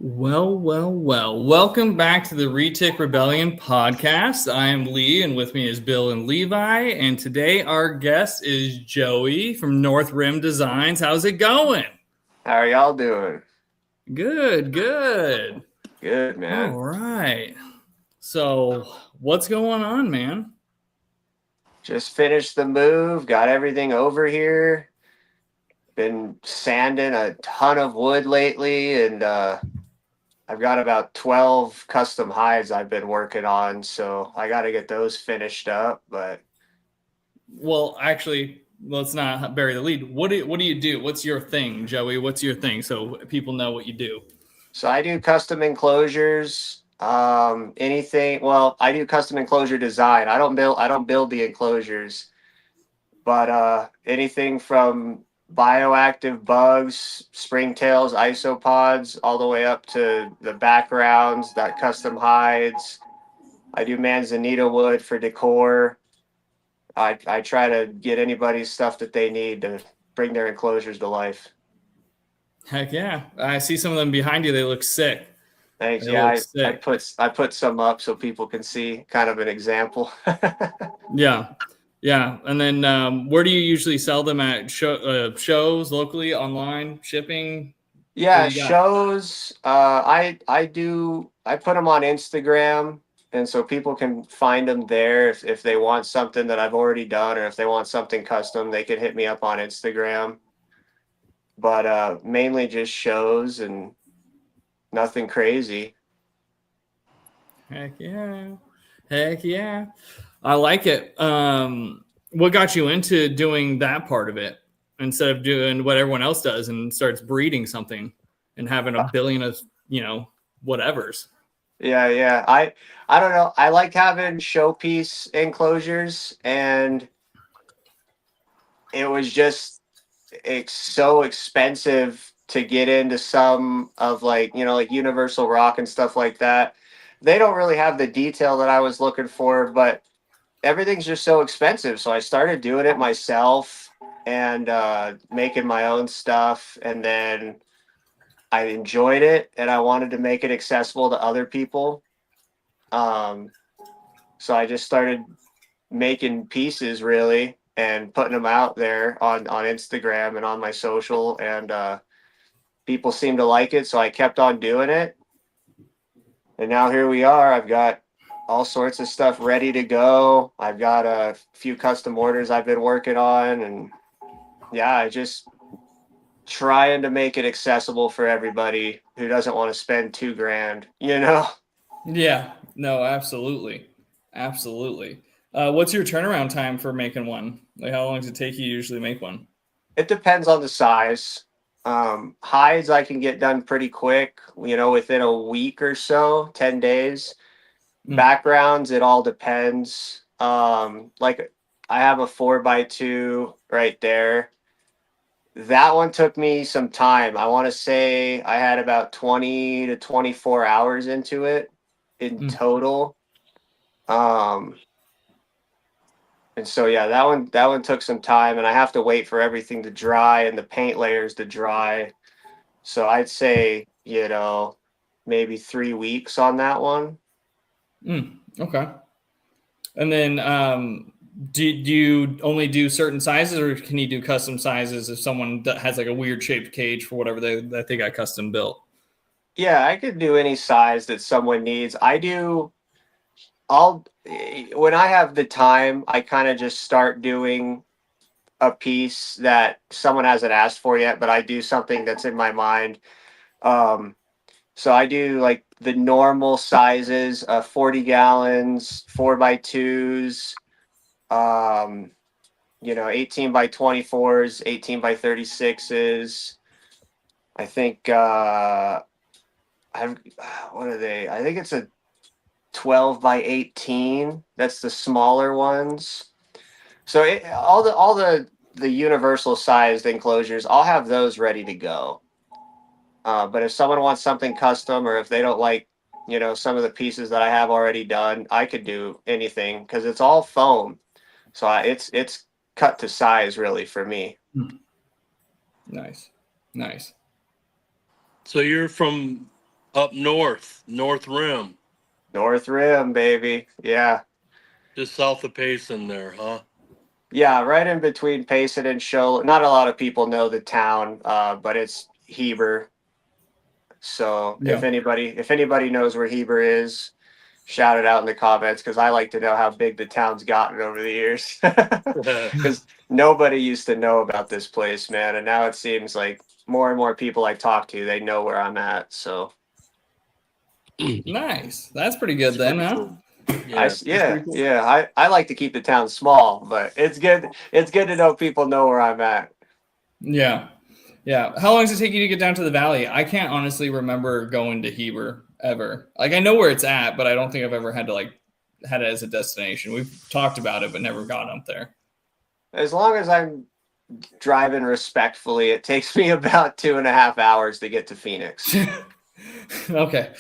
Well. Welcome back to the Retic Rebellion Podcast. I am Lee, and with me is Bill and Levi. And today our guest is Joey from Northrim Designs. How's it going? How are y'all doing? Good. Good, man. All right. So, what's going on, man? Just finished the move, got everything over here. Been sanding a ton of wood lately, and I've got about 12 custom hides I've been working on, so I got to get those finished up. But Well, actually, let's not bury the lead. What do you do? What's your thing, Joey? What's your thing so people know what you do? so I do custom enclosures. Anything. Well, I do custom enclosure design. I don't build the enclosures, but anything from bioactive bugs, springtails, isopods, all the way up to the backgrounds, that custom hides. I do manzanita wood for decor. I try to get anybody's stuff that they need to bring their enclosures to life. Heck yeah. I see some of them behind you. They look sick. Thanks. They Yeah, look I sick. put some up so people can see kind of an example. Yeah. And then where do you usually sell them at? Shows, locally, online, shipping? What Yeah, do you got? shows. I put them on Instagram, and so people can find them there if they want something that I've already done, or if they want something custom, they can hit me up on Instagram. But mainly just shows and nothing crazy. Heck yeah. I like it. What got you into doing that part of it instead of doing what everyone else does and starts breeding something and having a billion of, whatevers? Yeah. I don't know. I like having showpiece enclosures, and it was just so expensive to get into some of, like Universal Rock and stuff like that. They don't really have the detail that I was looking for, but everything's just so expensive. So I started doing it myself and making my own stuff. And then I enjoyed it, and I wanted to make it accessible to other people. Um, so I just started making pieces, really, and putting them out there on Instagram and on my social, and people seem to like it, so I kept on doing it, and now here we are. I've got all sorts of stuff ready to go. I've got a few custom orders I've been working on, and yeah, I just trying to make it accessible for everybody who doesn't want to spend $2,000. Yeah, no, absolutely. What's your turnaround time for making one? Like, how long does it take you to usually make one? It depends on the size. Hides I can get done pretty quick, within a week or so, 10 days. Mm. Backgrounds, it all depends. Like I have a 4x2 right there. That one took me some time. I want to say I had about 20 to 24 hours into it in Mm. total. Um, and so yeah, that one took some time, and I have to wait for everything to dry and the paint layers to dry. So I'd say, maybe 3 weeks on that one. Okay. And then do you only do certain sizes, or can you do custom sizes if someone that has like a weird shaped cage for whatever they got custom built? Yeah, I could do any size that someone needs. When I have the time, I kind of just start doing a piece that someone hasn't asked for yet, but I do something that's in my mind. Um, so I do like the normal sizes, 40 gallons, 4x2s, 18x24s, 18x36s. I think I've what are they? I think it's a 12x18. That's the smaller ones. So all the universal sized enclosures, I'll have those ready to go. But if someone wants something custom, or if they don't like, some of the pieces that I have already done, I could do anything because it's all foam. So it's cut to size really for me. Nice. So you're from Up north, Northrim. Northrim, baby. Yeah. Just south of Payson there, huh? Yeah, right in between Payson and Show. Not a lot of people know the town, but it's Heber. So Yeah. if anybody knows where Heber is, shout it out in the comments because I like to know how big the town's gotten over the years. Because nobody used to know about this place, man, and now it seems like more and more people I talk to, they know where I'm at. So Nice. That's pretty good then, huh? Cool. Yeah. I like to keep the town small, but it's good. It's good to know people know where I'm at. Yeah. Yeah. How long does it take you to get down to the valley? I can't honestly remember going to Heber ever. Like I know where it's at, but I don't think I've ever had it as a destination. We've talked about it, but never gone up there. As long as I'm driving respectfully, it takes me about 2.5 hours to get to Phoenix. Okay.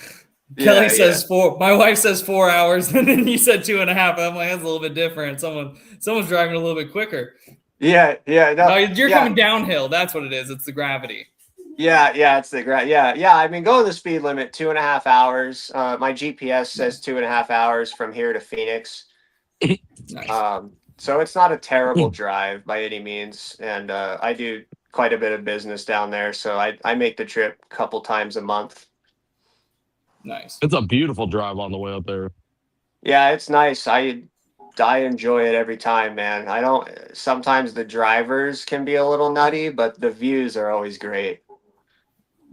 Yeah, Kelly says 4. My wife says 4 hours, and then you said 2.5. I'm like, that's a little bit different. Someone's driving a little bit quicker. Yeah. No, you're coming downhill. That's what it is. It's the gravity. Yeah, it's the yeah. I mean, going the speed limit 2.5 hours. My GPS says 2.5 hours from here to Phoenix. Nice. So it's not a terrible drive by any means, and I do quite a bit of business down there, so I make the trip a couple times a month. Nice. It's a beautiful drive on the way up there. Yeah, it's nice. I enjoy it every time, man. I don't. Sometimes the drivers can be a little nutty, but the views are always great.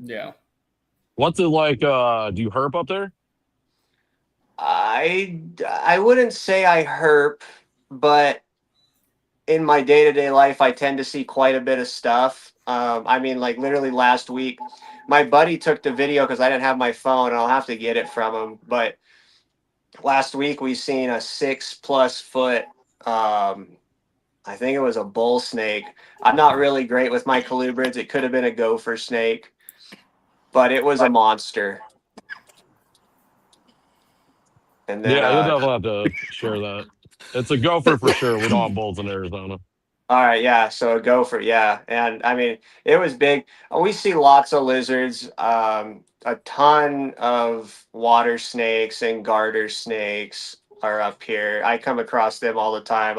Yeah. What's it like? Do you herp up there? I wouldn't say I herp, but in my day-to-day life, I tend to see quite a bit of stuff. I mean, like literally last week, my buddy took the video because I didn't have my phone, and I'll have to get it from him. But last week we seen a 6+ foot, I think it was a bull snake. I'm not really great with my colubrids. It could have been a gopher snake, but it was a monster. And then, Yeah, you'll definitely have to share that. It's a gopher for sure. We don't have bulls in Arizona. all right, yeah. So a gopher, yeah, and I mean it was big. We see lots of lizards, a ton of water snakes and garter snakes are up here. I come across them all the time.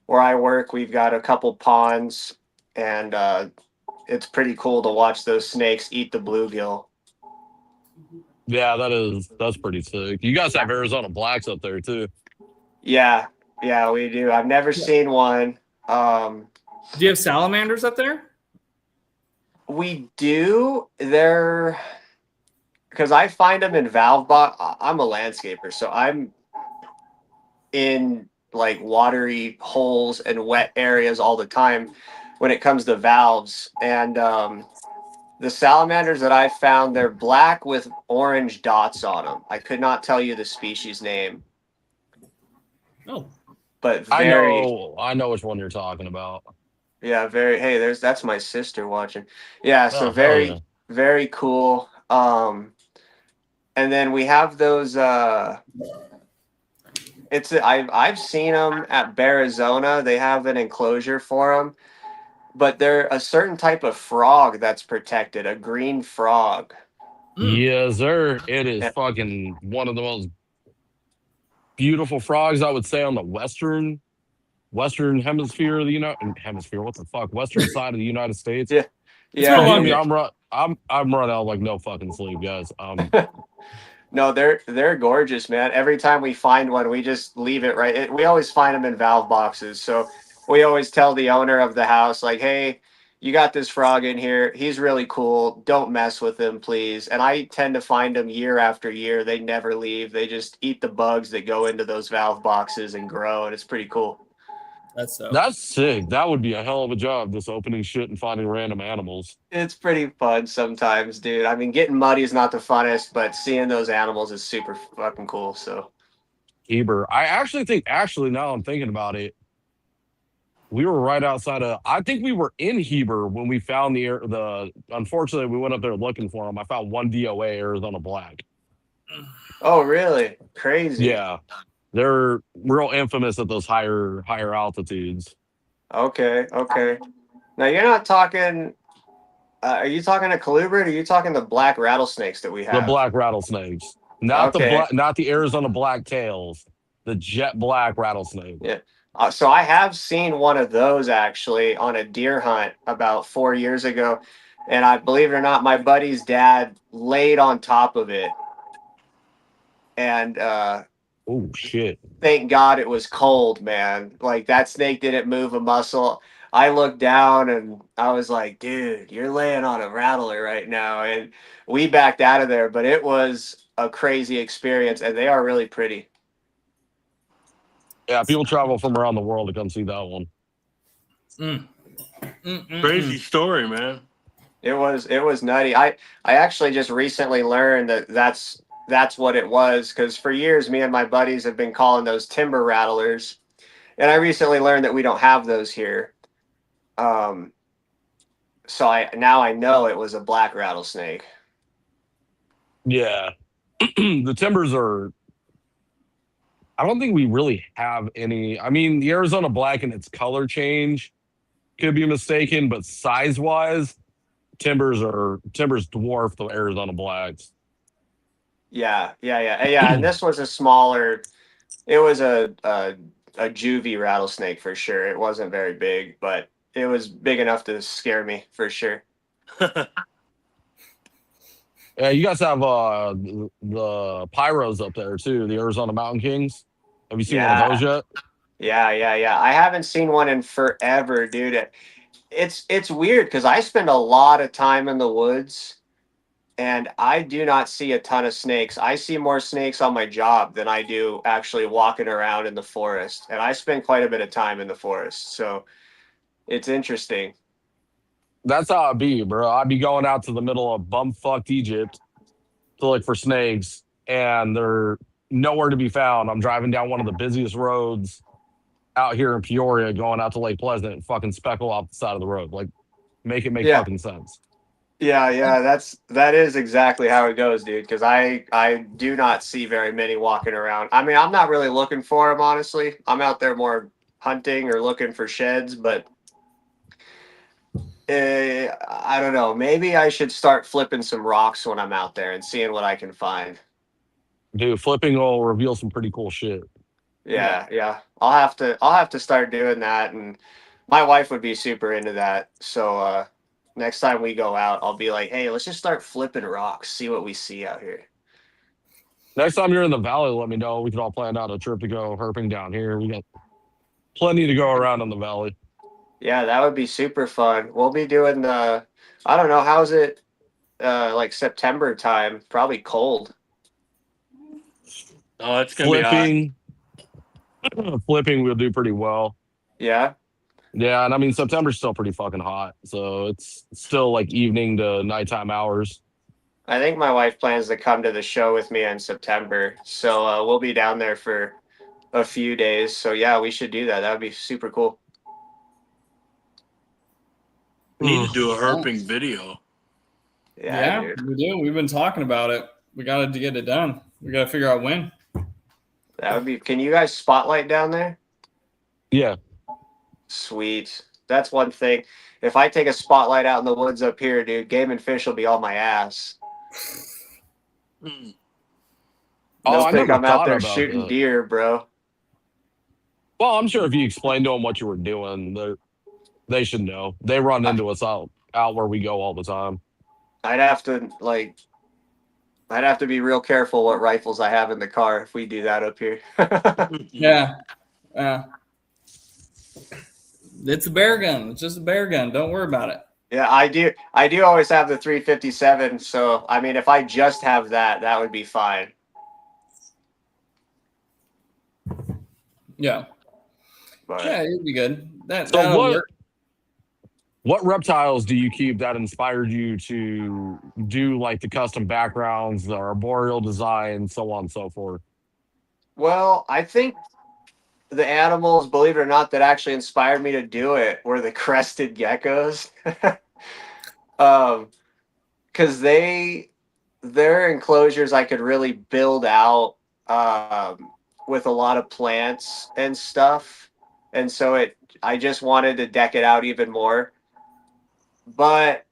Where I work, we've got a couple ponds, and it's pretty cool to watch those snakes eat the bluegill. Yeah, that's pretty sick. You guys have Arizona blacks up there too. Yeah, we do. I've never seen one. Do you have salamanders up there? We do. They're because I find them in valve box. I'm a landscaper, so I'm in like watery holes and wet areas all the time when it comes to valves. And the salamanders that I found, they're black with orange dots on them. I could not tell you the species name. Oh, but very. I know which one you're talking about. Yeah, very. Hey, that's my sister watching. Yeah, so yeah. very cool. And then we have those. I've seen them at Arizona. They have an enclosure for them, but they're a certain type of frog that's protected, a green frog. Yes, sir. It is fucking one of the most beautiful frogs, I would say, on the western hemisphere of the western side of the United States. Yeah. I'm running out like no fucking sleep, guys. No, they're gorgeous, man. Every time we find one, we just leave it right. We always find them in valve boxes, so we always tell the owner of the house, like, "Hey, you got this frog in here. He's really cool. Don't mess with him, please." And I tend to find them year after year. They never leave. They just eat the bugs that go into those valve boxes and grow, and it's pretty cool. That's sick. That would be a hell of a job, just opening shit and finding random animals. It's pretty fun sometimes, dude. I mean, getting muddy is not the funnest, but seeing those animals is super fucking cool. So, Heber, I actually think, now I'm thinking about it, we were right outside of. I think we were in Heber when we found the. Unfortunately, we went up there looking for them. I found one DOA Arizona black. Oh, really? Crazy. Yeah. They're real infamous at those higher altitudes. Okay. Now you're not talking Are you talking to colubrid, or are you talking the black rattlesnakes that we The have? black rattlesnakes, not the Okay. black, not the Arizona black tails, the jet black rattlesnake. Yeah. So I have seen one of those actually on a deer hunt about 4 years ago, and I believe it or not, my buddy's dad laid on top of it, and Oh shit! thank God it was cold, man. Like that snake didn't move a muscle. I looked down and I was like, dude, you're laying on a rattler right now. And we backed out of there, but it was a crazy experience, and they are really pretty. Yeah, people travel from around the world to come see that one. Crazy story, man. It was nutty. I actually just recently learned that that's what it was, because for years me and my buddies have been calling those timber rattlers, and I recently learned that we don't have those here. So I know it was a black rattlesnake. Yeah, the timbers are. I don't think we really have any. I mean, the Arizona black and its color change could be mistaken, but size wise, timbers dwarf the Arizona blacks. Yeah. And this was a smaller. It was a juvie rattlesnake for sure. It wasn't very big, but it was big enough to scare me for sure. Yeah, you guys have the pyros up there too, the Arizona Mountain Kings. Have you seen one of those yet? Yeah. I haven't seen one in forever, dude. It's weird because I spend a lot of time in the woods, and I do not see a ton of snakes. I see more snakes on my job than I do actually walking around in the forest. And I spend quite a bit of time in the forest. So it's interesting. That's how I be, bro. I'd be going out to the middle of bumfucked Egypt to look for snakes, and they're nowhere to be found. I'm driving down one of the busiest roads out here in Peoria, going out to Lake Pleasant, and fucking speckle off the side of the road. Like, make it make Yeah. fucking sense. Yeah, that is exactly how it goes, dude. Because I do not see very many walking around. I mean, I'm not really looking for them, honestly. I'm out there more hunting or looking for sheds, but I don't know. Maybe I should start flipping some rocks when I'm out there and seeing what I can find. Dude, flipping will reveal some pretty cool shit. Yeah. I'll have to start doing that, and my wife would be super into that. So next time we go out, I'll be like, hey, let's just start flipping rocks, see what we see out here. Next time you're in the valley, let me know. We can all plan out a trip to go herping down here. We got plenty to go around in the valley. Yeah, that would be super fun. We'll be doing I don't know, how's it like September time? Probably cold. Oh, it's gonna be hot. Flipping, we'll do pretty well. Yeah. Yeah, and I mean September's still pretty fucking hot, so it's still like evening to nighttime hours. I think my wife plans to come to the show with me in September. So we'll be down there for a few days. So yeah, we should do that. That would be super cool. We need to do a herping video. Yeah, dude. we do. We've been talking about it. We got to get it done. We got to figure out when. That would be. Can you guys spotlight down there? Yeah. Sweet. That's one thing. If I take a spotlight out in the woods up here, dude, Game and Fish will be on my ass. Mm. They'll I think never I'm out thought there about shooting that. deer, bro. Well, I'm sure if you explained to them what you were doing, they should know. They run into us out where we go all the time. I'd have to be real careful what rifles I have in the car if we do that up here. Yeah. It's a bear gun. It's just a bear gun. Don't worry about it. Yeah, I do always have the 357. So, I mean, if I just have that, that would be fine. Yeah. But Yeah, it'd be good. So That'll work. what reptiles do you keep that inspired you to do like the custom backgrounds, the arboreal design, so on and so forth? well, I think the animals, believe it or not, that actually inspired me to do it were the crested geckos. Because their enclosures I could really build out with a lot of plants and stuff, and so I just wanted to deck it out even more. But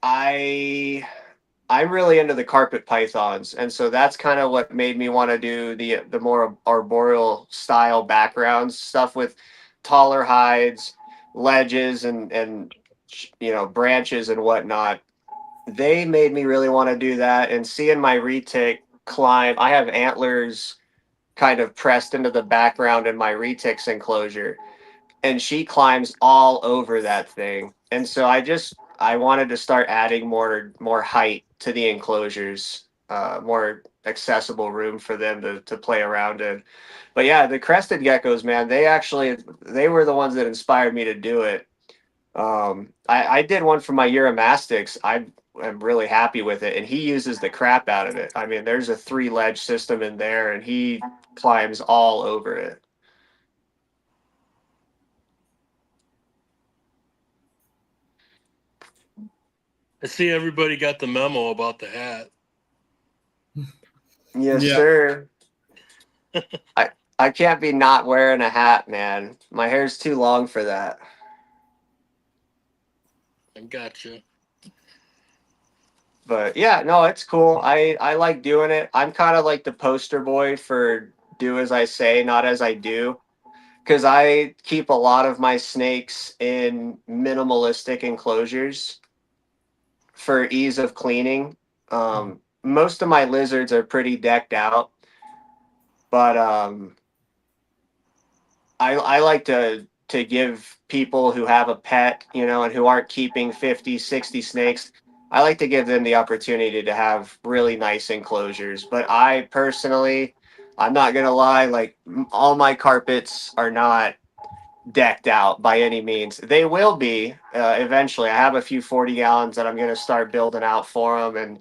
I'm really into the carpet pythons, and so that's kind of what made me want to do the more arboreal style backgrounds stuff with taller hides, ledges, and branches and whatnot. They made me really want to do that, and seeing my retic climb, I have antlers kind of pressed into the background in my retics enclosure, and she climbs all over that thing. And so I wanted to start adding more height to the enclosures, more accessible room for them to play around in. But yeah, the crested geckos, man, they were the ones that inspired me to do it. I did one for my Uromastyx. I am really happy with it, and he uses the crap out of it. I mean, there's a 3 ledge system in there, and he climbs all over it. I see everybody got the memo about the hat. Yes, Yeah. sir. I can't be not wearing a hat, man. My hair's too long for that. I gotcha. But yeah, no, it's cool. I like doing it. I'm kind of like the poster boy for do as I say, not as I do. Because I keep a lot of my snakes in minimalistic enclosures for ease of cleaning. Most of my lizards are pretty decked out, but I like to give people who have a pet, and who aren't keeping 50, 60 snakes, I like to give them the opportunity to have really nice enclosures. But I personally, I'm not going to lie, like all my carpets are not decked out by any means. They will be eventually. I have a few 40 gallons that I'm going to start building out for them. And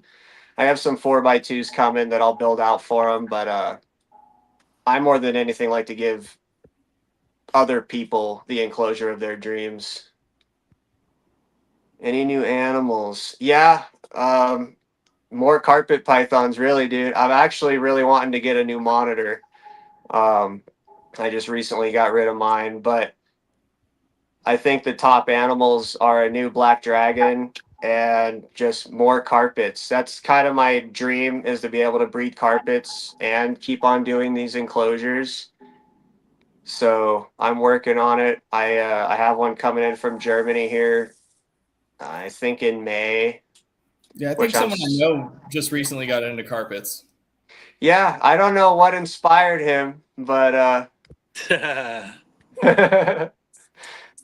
I have some 4x2s coming that I'll build out for them. But I more than anything like to give other people the enclosure of their dreams. Any new animals? Yeah. More carpet pythons, really, dude. I'm actually really wanting to get a new monitor. I just recently got rid of mine, but I think the top animals are a new black dragon and just more carpets. That's kind of my dream, is to be able to breed carpets and keep on doing these enclosures. So I'm working on it. I have one coming in from Germany here, I think in May. Yeah, I think Which I'm someone I know just recently got into carpets. Yeah, I don't know what inspired him, but Yeah,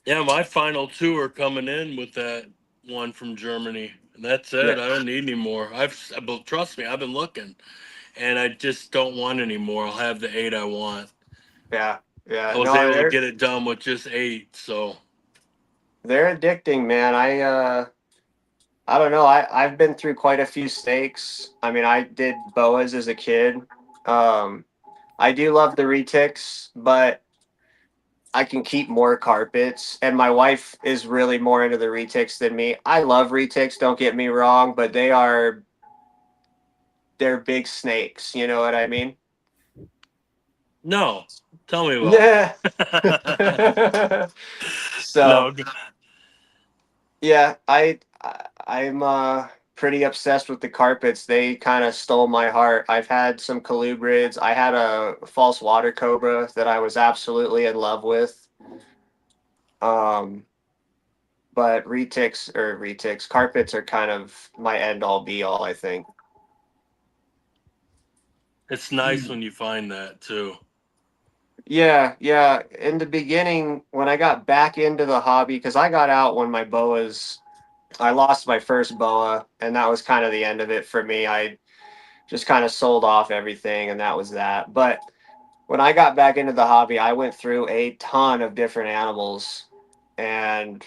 my final 2 are coming in with that one from Germany. And that's it. Yeah. I don't need any more. But trust me, I've been looking. And I just don't want any more. I'll have the 8 I want. yeah, I was no, able to get it done with just 8, so they're addicting, man. I don't know. I've been through quite a few snakes. I mean, I did boas as a kid. I do love the retics, but I can keep more carpets. And my wife is really more into the retics than me. I love retics, don't get me wrong, but they're big snakes. You know what I mean? no. Tell me about it. So No, yeah, I'm pretty obsessed with the carpets. They kind of stole my heart. I've had some colubrids. I had a false water cobra that I was absolutely in love with. But retics, carpets are kind of my end all be all, I think. it's nice when you find that too. Yeah. In the beginning, when I got back into the hobby, because I got out when I lost my first boa, and that was kind of the end of it for me. I just kind of sold off everything, and that was that. But when I got back into the hobby, I went through a ton of different animals, and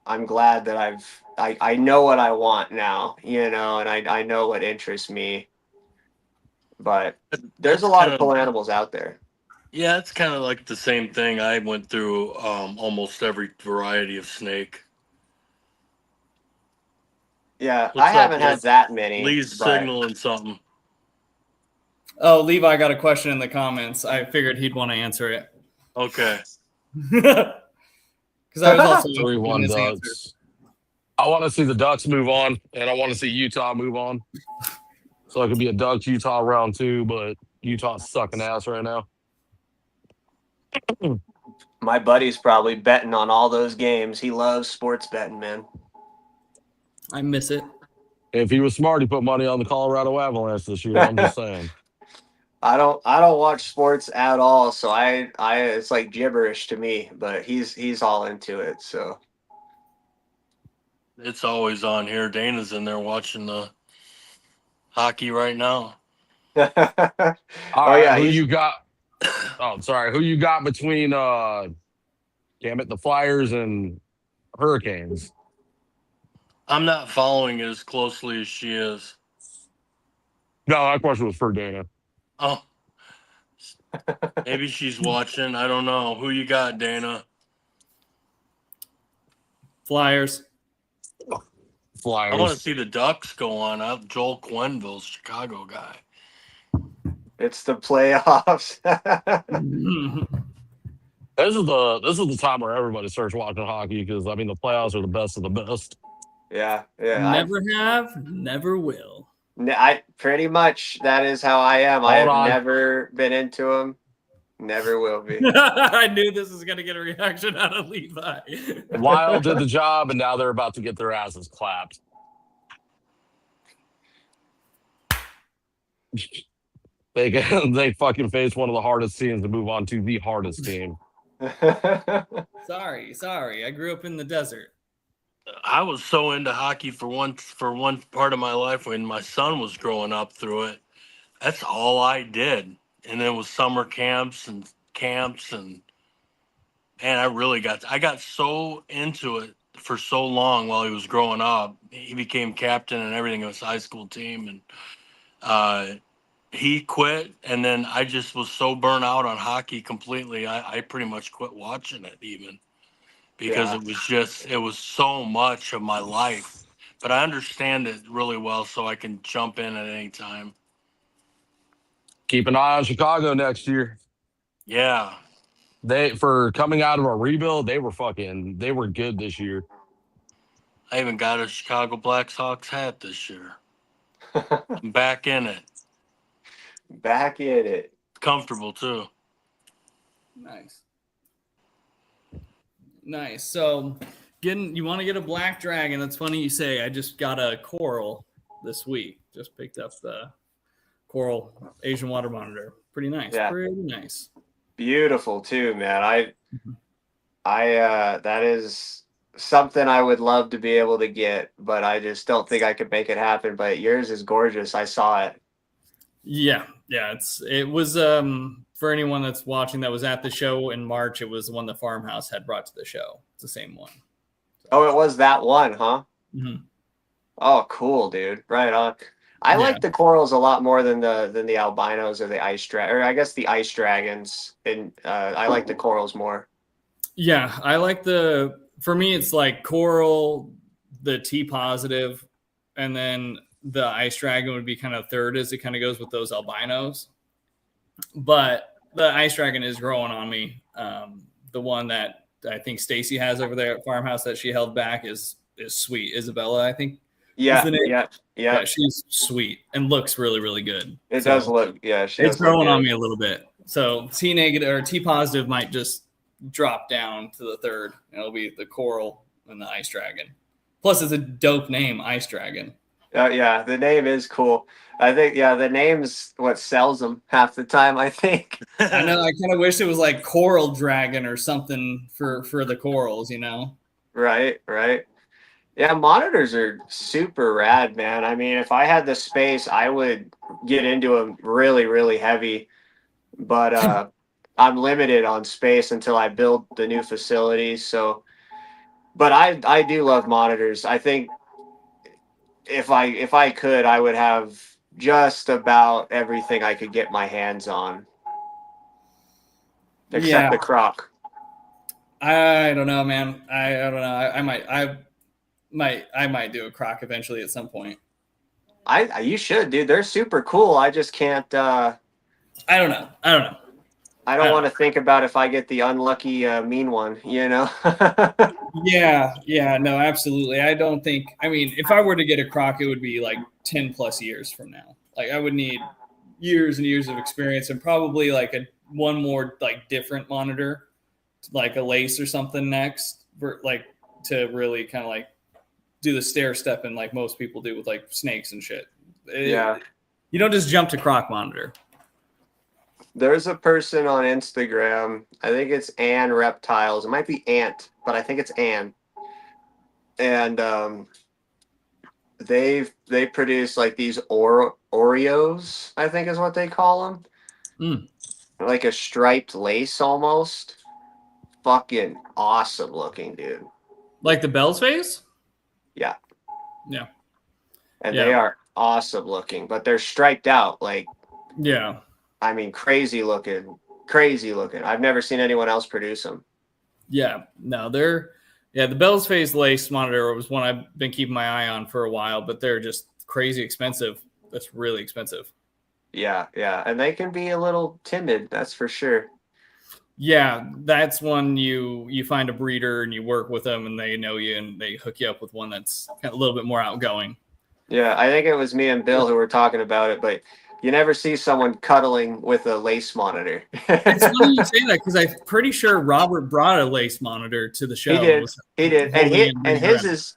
I'm glad that I know what I want now, and I know what interests me. But there's That's a lot kind of of cool animals out there. Yeah, it's kind of like the same thing. I went through almost every variety of snake. Yeah, I What's up, haven't had Lee? that many. Lee's but signaling something. Oh, Levi got a question in the comments. I figured he'd want to answer it. Okay. Because I was also 3-1 his answer. ducks. I want to see the Ducks move on, and I want to see Utah move on. So it could be a Ducks Utah round 2, but Utah's sucking ass right now. My buddy's probably betting on all those games. He loves sports betting, man. I miss it. If he was smart, he put money on the Colorado Avalanche this year. I'm just saying. I don't watch sports at all, so I it's like gibberish to me, but he's all into it, so It's always on here. Dana's in there watching the hockey right now. All Oh right, yeah, who you got? Oh, sorry. Who you got between damn it, the Flyers and Hurricanes? I'm not following it as closely as she is. No, that question was for Dana. Oh, maybe she's watching. I don't know. Who you got, Dana? Flyers. Flyers. I want to see the Ducks go on. Joel Quenneville's Chicago guy. it's the playoffs. This is the time where everybody starts watching hockey because I mean the playoffs are the best of the best. yeah. Never have, never will. I pretty much that is how I am. I Hold have on. never been into them. Never will be. I knew this was going to get a reaction out of Levi. Wild did the job, and now they're about to get their asses clapped. They fucking face one of the hardest teams to move on to the hardest team. Sorry. I grew up in the desert. I was so into hockey for one part of my life when my son was growing up through it. That's all I did. And then it was summer camps and man, I got so into it for so long while he was growing up. He became captain and everything of his high school team, and he quit, and then I just was so burnt out on hockey completely. I pretty much quit watching it even because it was so much of my life. But I understand it really well, so I can jump in at any time. Keep an eye on Chicago next year. Yeah. For coming out of a rebuild, they were good this year. I even got a Chicago Blackhawks hat this year. I'm back in it. Back in it. Comfortable too. Nice. So you want to get a black dragon. That's funny you say. I just got a coral this week. Just picked up the coral Asian water monitor. Pretty nice. Yeah. Pretty nice. Beautiful too, man. I that is something I would love to be able to get, but I just don't think I could make it happen. But yours is gorgeous. I saw it. Yeah. It was for anyone that's watching that was at the show in March, it was the one the farmhouse had brought to the show. It's the same one. Oh, it was that one, huh? Mm-hmm. Oh, cool, dude. Right on. I like the corals a lot more than the albinos or the or I guess the ice dragons. And I like the corals more. Yeah, I like for me, it's like coral, the T positive, and then the ice dragon would be kind of third as it kind of goes with those albinos. But the ice dragon is growing on me. The one that I think Stacy has over there at Farmhouse that she held back is sweet. Isabella, I think. Yeah. Yeah, she's sweet and looks really, really good. It does look, it's growing on me a little bit. So T negative or T positive might just drop down to the third. And it'll be the coral and the ice dragon. Plus, it's a dope name, Ice Dragon. Yeah, the name is cool. I think, the name's what sells them half the time, I think. I know. I kind of wish it was like Coral Dragon or something for the corals, Right. Yeah, monitors are super rad, man. I mean, if I had the space, I would get into them really, really heavy. But I'm limited on space until I build the new facilities. So, but I do love monitors. I think if I could, I would have just about everything I could get my hands on, except the croc. I don't know, man. I don't know. I might do a croc eventually at some point. You should, dude. They're super cool. I just can't. I don't know. I don't want to think about if I get the unlucky mean one, you know? Yeah, no, absolutely. I don't think, I mean, if I were to get a croc, it would be like 10 plus years from now. Like I would need years and years of experience and probably like one more like different monitor, like a lace or something next, like to really kind of like do the stair stepping like most people do with like snakes and shit. Yeah. You don't just jump to croc monitor. There's a person on Instagram. I think it's Ann Reptiles. It might be Ant, but I think it's Ann. And they produce like these Oreos, I think is what they call them. Mm. Like a striped lace almost. Fucking awesome looking, dude. Like the Bell's face? Yeah. Yeah. And Yeah. they are awesome looking, but they're striped out. Like, yeah. I mean, crazy looking. Crazy looking. I've never seen anyone else produce them. Yeah. No, the Bell's face lace monitor was one I've been keeping my eye on for a while, but they're just crazy expensive. That's really expensive. Yeah, yeah. And they can be a little timid, that's for sure. Yeah, that's when you find a breeder and you work with them and they know you and they hook you up with one that's kind of a little bit more outgoing. Yeah, I think it was me and Bill who were talking about it, but you never see someone cuddling with a lace monitor. It's funny you say that because I'm pretty sure Robert brought a lace monitor to the show. He did. And his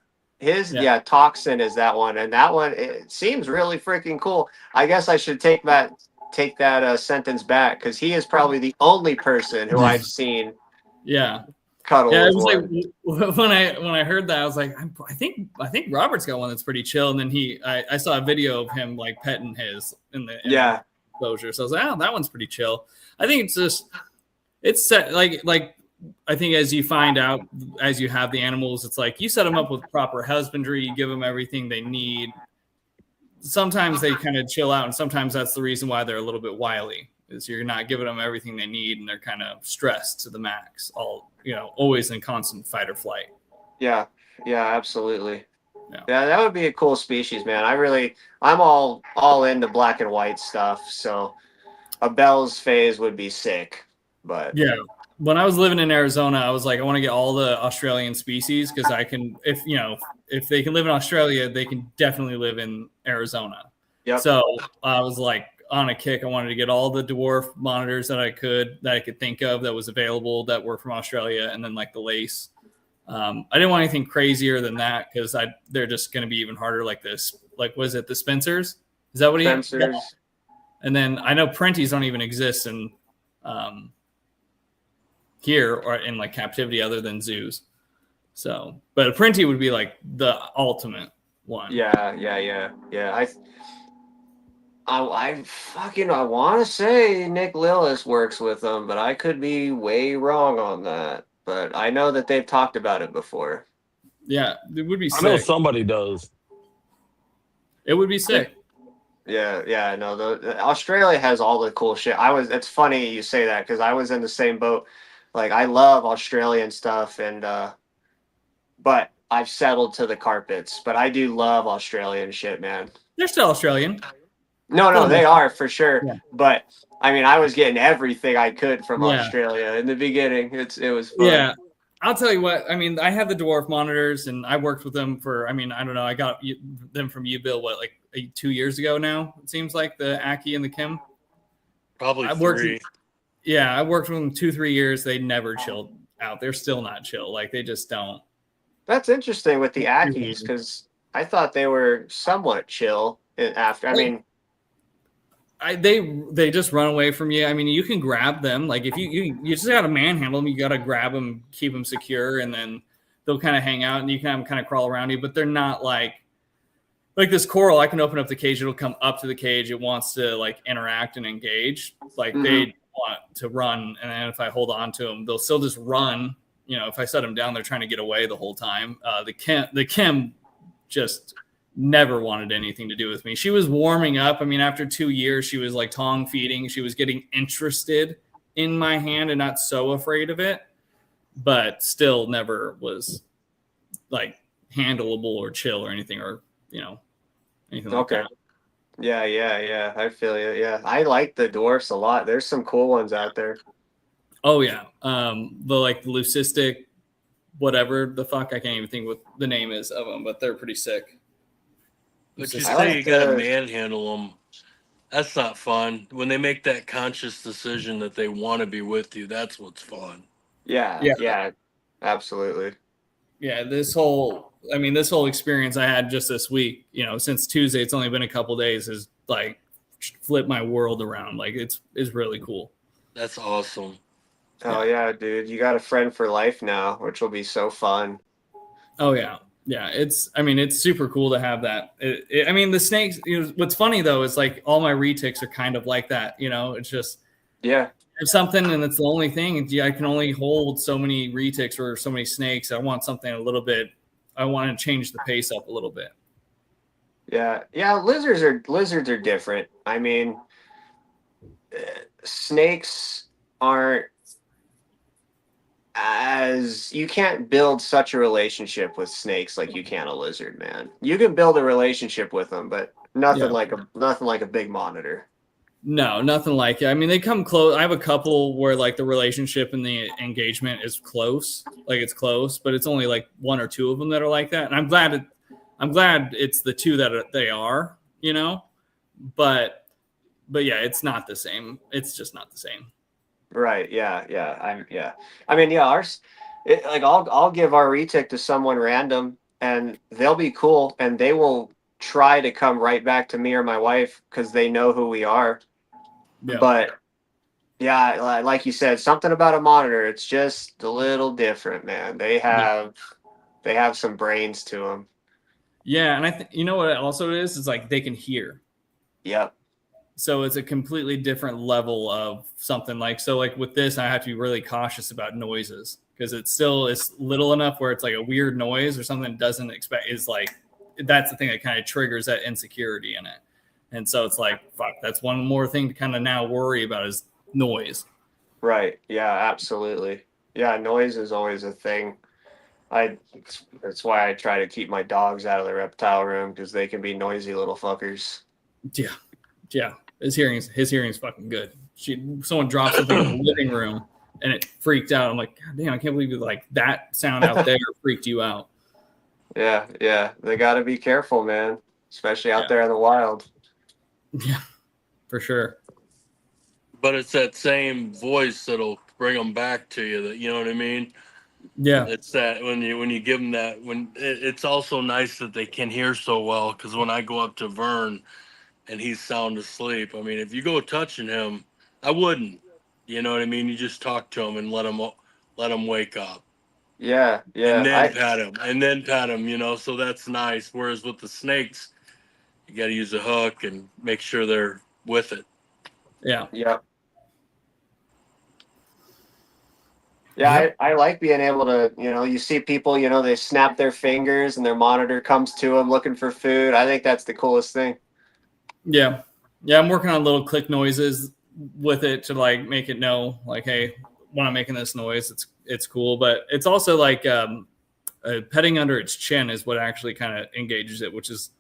Toxin is that one, and that one it seems really freaking cool. I guess I should take that sentence back because he is probably the only person who I've seen. Yeah. Cuddle. Yeah, it was like when I heard that I was like, I think Robert's got one that's pretty chill. And then I saw a video of him like petting his in the enclosure. So I was like, oh, that one's pretty chill. I think it's set like I think as you find out as you have the animals, it's like you set them up with proper husbandry, you give them everything they need. Sometimes they kind of chill out, and sometimes that's the reason why they're a little bit wily. Is you're not giving them everything they need, and they're kind of stressed to the max. Always in constant fight or flight. Yeah, absolutely. Yeah, that would be a cool species, man. I'm all into black and white stuff, so a Bell's phase would be sick. But yeah, when I was living in Arizona, I was like, I want to get all the Australian species because I can, if they can live in Australia, they can definitely live in Arizona. Yep. So I was like on a kick. I wanted to get all the dwarf monitors that I could think of that was available that were from Australia, and then like the lace. I didn't want anything crazier than that because they're just going to be even harder. Like this, like was it the Spencers? Is that what he? Spencers. Yeah. And then I know Prenties don't even exist in here or in like captivity other than zoos. So, but a Prentie would be like the ultimate one. Yeah. I want to say Nick Lillis works with them, but I could be way wrong on that. But I know that they've talked about it before. Yeah, it would be sick. I know somebody does. It would be sick. Yeah. No, Australia has all the cool shit. It's funny you say that because I was in the same boat. Like I love Australian stuff, and but I've settled to the carpets. But I do love Australian shit, man. They're still Australian. No, they are for sure. Yeah. But I mean, I was getting everything I could from Australia in the beginning. It was fun. Yeah. I'll tell you what, I mean, I have the dwarf monitors and I worked with them for, I don't know, I got them from you, Bill, like 2 years ago now, it seems like, the Aki and the Kim. Probably I worked with them 2-3 years. They never chilled out. They're still not chill. Like, they just don't. That's interesting with the Akis because I thought they were somewhat chill after. I mean, they just run away from you. I mean, you can grab them. Like if you just got to manhandle them, you got to grab them, keep them secure, and then they'll kind of hang out and you can have them kind of crawl around you, but they're not like this coral. I can open up the cage. It'll come up to the cage. It wants to like interact and engage. Like they want to run. And then if I hold on to them, they'll still just run. If I set them down, they're trying to get away the whole time. The Kim just never wanted anything to do with me. She was warming up. I mean, after 2 years, she was like tongue feeding. She was getting interested in my hand and not so afraid of it, but still never was like handleable or chill or anything anything like that. Yeah. I feel you. Yeah. I like the dwarfs a lot. There's some cool ones out there. Oh yeah. The leucistic, whatever the fuck, I can't even think what the name is of them, but they're pretty sick. But you Leucistic. say you gotta manhandle them. That's not fun. When they make that conscious decision that they want to be with you, that's what's fun. Yeah, absolutely. Yeah, this whole experience I had just this week, since Tuesday, it's only been a couple days, is like flipped my world around. Like it's really cool. That's awesome. Oh yeah, dude, you got a friend for life now, which will be so fun. Oh yeah. Yeah, it's super cool to have that. The snakes, what's funny though is like all my retics are kind of like that, it's just there's something, and it's the only thing. I can only hold so many retics or so many snakes. I want something a little bit. I want to change the pace up a little bit. Yeah. Lizards are different. I mean, snakes aren't you can't build such a relationship with snakes like you can a lizard, man. You can build a relationship with them, but nothing like a big monitor. No, nothing like it. I mean, they come close. I have a couple where like the relationship and the engagement is close, like it's close, but it's only like one or two of them that are like that. And I'm glad it's the two that they are, but yeah, it's not the same. It's just not the same. Right. Yeah. I mean, ours, I'll give our retic to someone random and they'll be cool and they will try to come right back to me or my wife because they know who we are. Yeah. But yeah, like you said, something about a monitor, it's just a little different, man. They have some brains to them. Yeah. And I think, what it also is like they can hear. Yep. So it's a completely different level of something like with this, I have to be really cautious about noises because it's little enough where it's like a weird noise or something that doesn't expect is like, that's the thing that kind of triggers that insecurity in it. And so it's like, fuck, that's one more thing to kind of now worry about is noise. Right. Yeah, absolutely. Yeah. Noise is always a thing. That's why I try to keep my dogs out of the reptile room because they can be noisy little fuckers. Yeah. Yeah. His hearing's fucking good. Someone dropped something in the living room and it freaked out. I'm like, God damn, I can't believe like that sound out there freaked you out. Yeah. They got to be careful, man, especially out there in the wild. Yeah, for sure. But it's that same voice that'll bring them back to you. That, you know what I mean? Yeah. It's that when you give them that, it's also nice that they can hear so well. Because when I go up to Vern and he's sound asleep, I mean, if you go touching him, I wouldn't. You know what I mean? You just talk to him and let him wake up. Yeah. And then pat him. So that's nice. Whereas with the snakes, you got to use a hook and make sure they're with it. Yeah. Yep. Yeah, I like being able to, you see people, they snap their fingers and their monitor comes to them looking for food. I think that's the coolest thing. Yeah. Yeah, I'm working on little click noises with it to like make it know like, hey, when I'm making this noise, it's cool. But it's also like petting under its chin is what actually kind of engages it, which is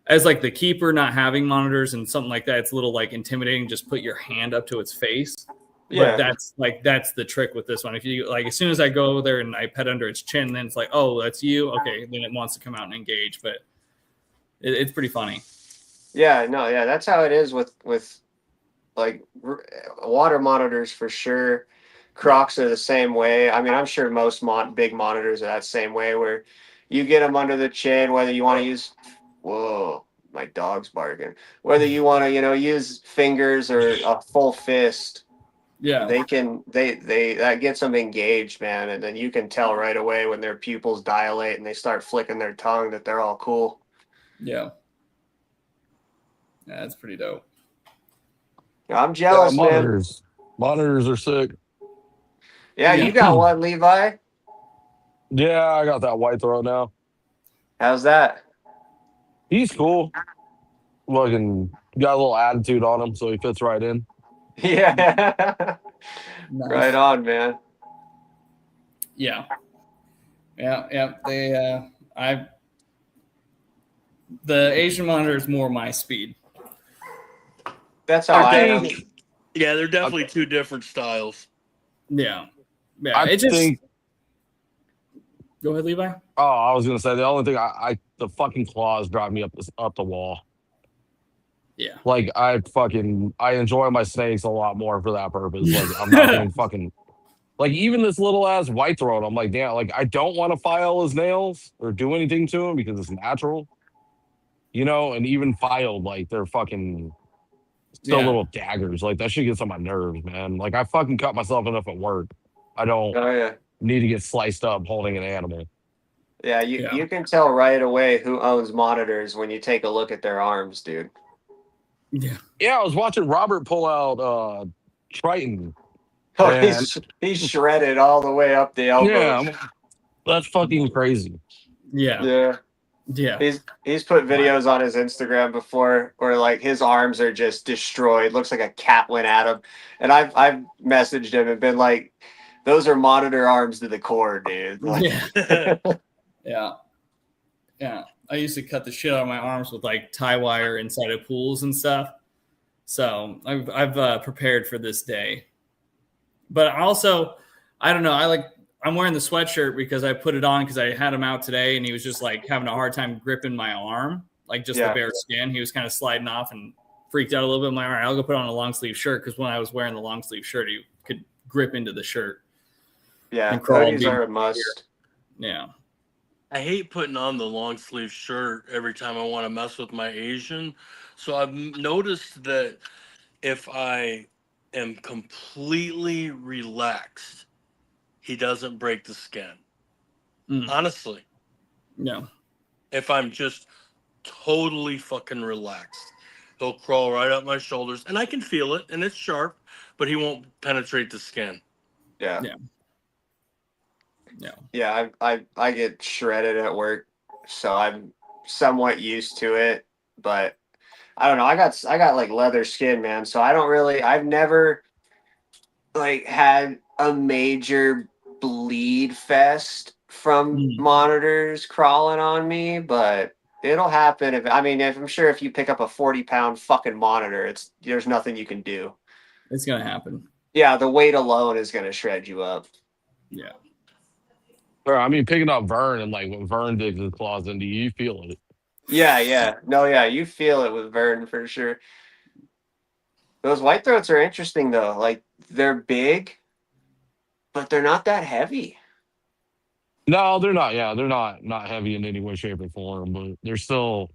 as like the keeper not having monitors and something like that, it's a little like intimidating. Just put your hand up to its face. Yeah. But that's the trick with this one. If you like, as soon as I go there and I pet under its chin, then it's like, oh, that's you. Okay. Then it wants to come out and engage, but it's pretty funny. Yeah, no. Yeah. That's how it is with like water monitors for sure. Crocs are the same way. I mean, I'm sure most big monitors are that same way where you get them under the chin, whether you want to use, whoa, my dog's barking, whether you want to, use fingers or a full fist. Yeah, they that gets them engaged, man, and then you can tell right away when their pupils dilate and they start flicking their tongue that they're all cool. Yeah, that's pretty dope. I'm jealous, man. Monitors are sick. Yeah, you got one, Levi. Yeah, I got that white throat now. How's that? He's cool. Looking, got a little attitude on him, so he fits right in. Yeah. Nice. Right on, man. Yeah. They the Asian monitor is more my speed. That's how I am. Yeah, they're definitely two different styles. Yeah. Yeah. I It just think. go ahead, Levi. Oh, I was gonna say the only thing the fucking claws drive me up the wall. Yeah. Like I enjoy my snakes a lot more for that purpose. Like I'm not gonna fucking like even this little ass white throat. I'm like, damn, like I don't want to file his nails or do anything to him because it's natural, and even filed, like they're fucking still Yeah. little daggers. Like that shit gets on my nerves, man. Like I fucking cut myself enough at work. I don't Oh yeah. need to get sliced up holding an animal. Yeah, you can tell right away who owns monitors when you take a look at their arms, dude. Yeah. Yeah, I was watching Robert pull out Triton. Oh, And he's shredded all the way up the elbows. yeah, that's fucking crazy. Yeah. Yeah. Yeah. He's put videos on his Instagram before where like his arms are just destroyed. Looks like a cat went at him. And I've messaged him and been like, those are monitor arms to the core, dude. Like, Yeah. Yeah. Yeah. I used to cut the shit out of my arms with like tie wire inside of pools and stuff. So I've prepared for this day. But also, I don't know. I'm wearing the sweatshirt because I put it on because I had him out today and he was just like having a hard time gripping my arm, like just the bare skin. He was kind of sliding off and freaked out a little bit. I'm like, all right, I'll go put on a long sleeve shirt because when I was wearing the long sleeve shirt, he could grip into the shirt. yeah, And crawl hoodies are a must. Yeah. I hate putting on the long sleeve shirt every time I want to mess with my Asian. So I've noticed that if I am completely relaxed, he doesn't break the skin. Honestly. No. If I'm just totally fucking relaxed, he'll crawl right up my shoulders and I can feel it and it's sharp, but he won't penetrate the skin. Yeah. Yeah. No. Yeah, I get shredded at work, so I'm somewhat used to it, but I don't know. I got like leather skin, man, so I've never like had a major bleed fest from monitors crawling on me, but it'll happen if I'm sure if you pick up a 40-pound fucking monitor, there's nothing you can do. It's gonna happen. Yeah, the weight alone is gonna shred you up. Yeah. Bro, I mean, picking up Vern and like when Vern digs his claws into you, you feel it. Yeah. No, yeah, you feel it with Vern for sure. Those white throats are interesting though. Like they're big, but they're not that heavy. No, they're not. Yeah, they're not heavy in any way, shape, or form, but they're still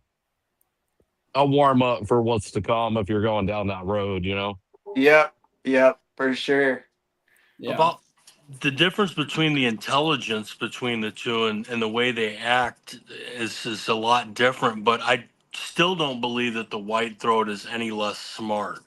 a warm up for what's to come if you're going down that road, Yep, for sure. Yeah. About the difference between the intelligence between the two and the way they act is a lot different, but I still don't believe that the white throat is any less smart.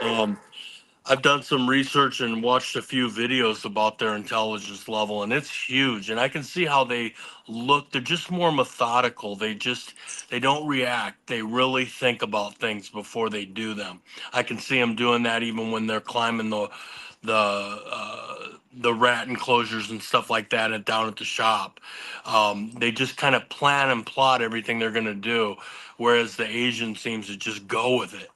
I've done some research and watched a few videos about their intelligence level, and it's huge. And I can see how they look. They're just more methodical. They don't react. They really think about things before they do them. I can see them doing that even when they're climbing the rat enclosures and stuff like that and down at the shop. They just kind of plan and plot everything they're going to do, whereas the Asian seems to just go with it.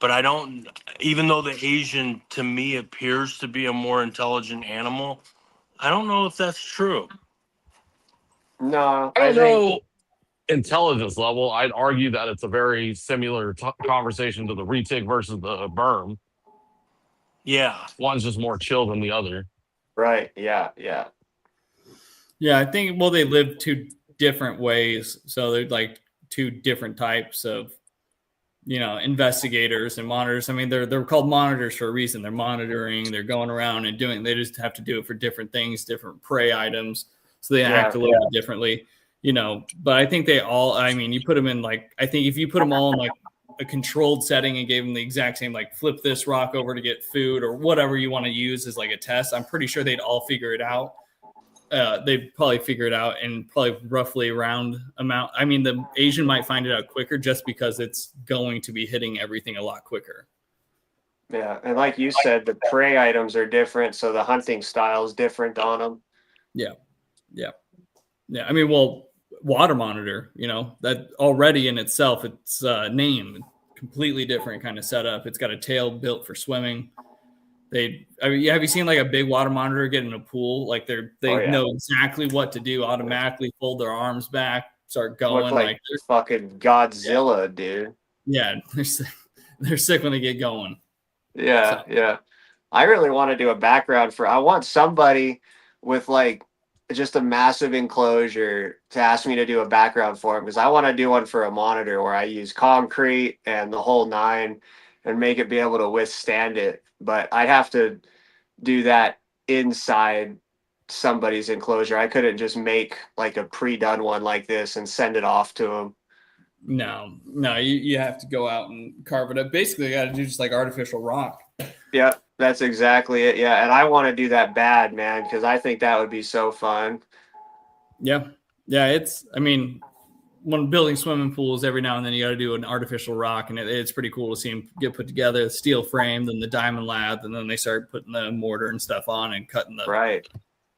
But I don't, even though the Asian to me appears to be a more intelligent animal, I don't know if that's true. No, I don't know intelligence level. I'd argue that it's a very similar conversation to the retic versus the berm. Yeah. One's just more chill than the other. Right. Yeah. Yeah, I think they live two different ways. So they're like two different types of investigators and monitors. I mean, they're called monitors for a reason. They're monitoring, they're going around and they just have to do it for different things, different prey items. So they act a little bit differently, but I think you put them in I think if you put them all in like a controlled setting and gave them the exact same, like flip this rock over to get food or whatever you want to use as like a test, I'm pretty sure they'd all figure it out. They'd probably figure it out in probably roughly round amount. I mean, the Asian might find it out quicker just because it's going to be hitting everything a lot quicker. Yeah. And like you said, the prey items are different. So the hunting style is different on them. Yeah. I mean, water monitor, that already in itself, it's name completely different kind of setup. It's got a tail built for swimming. I mean, have you seen like a big water monitor get in a pool? Like they know exactly what to do, automatically fold their arms back, start going. Look like fucking Godzilla, dude. Yeah, they're sick when they get going. Yeah, yeah. I really want to do a background I want somebody with like just a massive enclosure to ask me to do a background for him, because I want to do one for a monitor where I use concrete and the whole nine and make it be able to withstand it. But I'd have to do that inside somebody's enclosure. I couldn't just make like a pre-done one like this and send it off to them. No, you have to go out and carve it up. Basically, you got to do just like artificial rock. Yeah, that's exactly it. Yeah, and I want to do that bad, man, because I think that would be so fun. Yeah. I mean, when building swimming pools, every now and then you got to do an artificial rock, and it's pretty cool to see them get put together. Steel frame, then the diamond lath, and then they start putting the mortar and stuff on and cutting the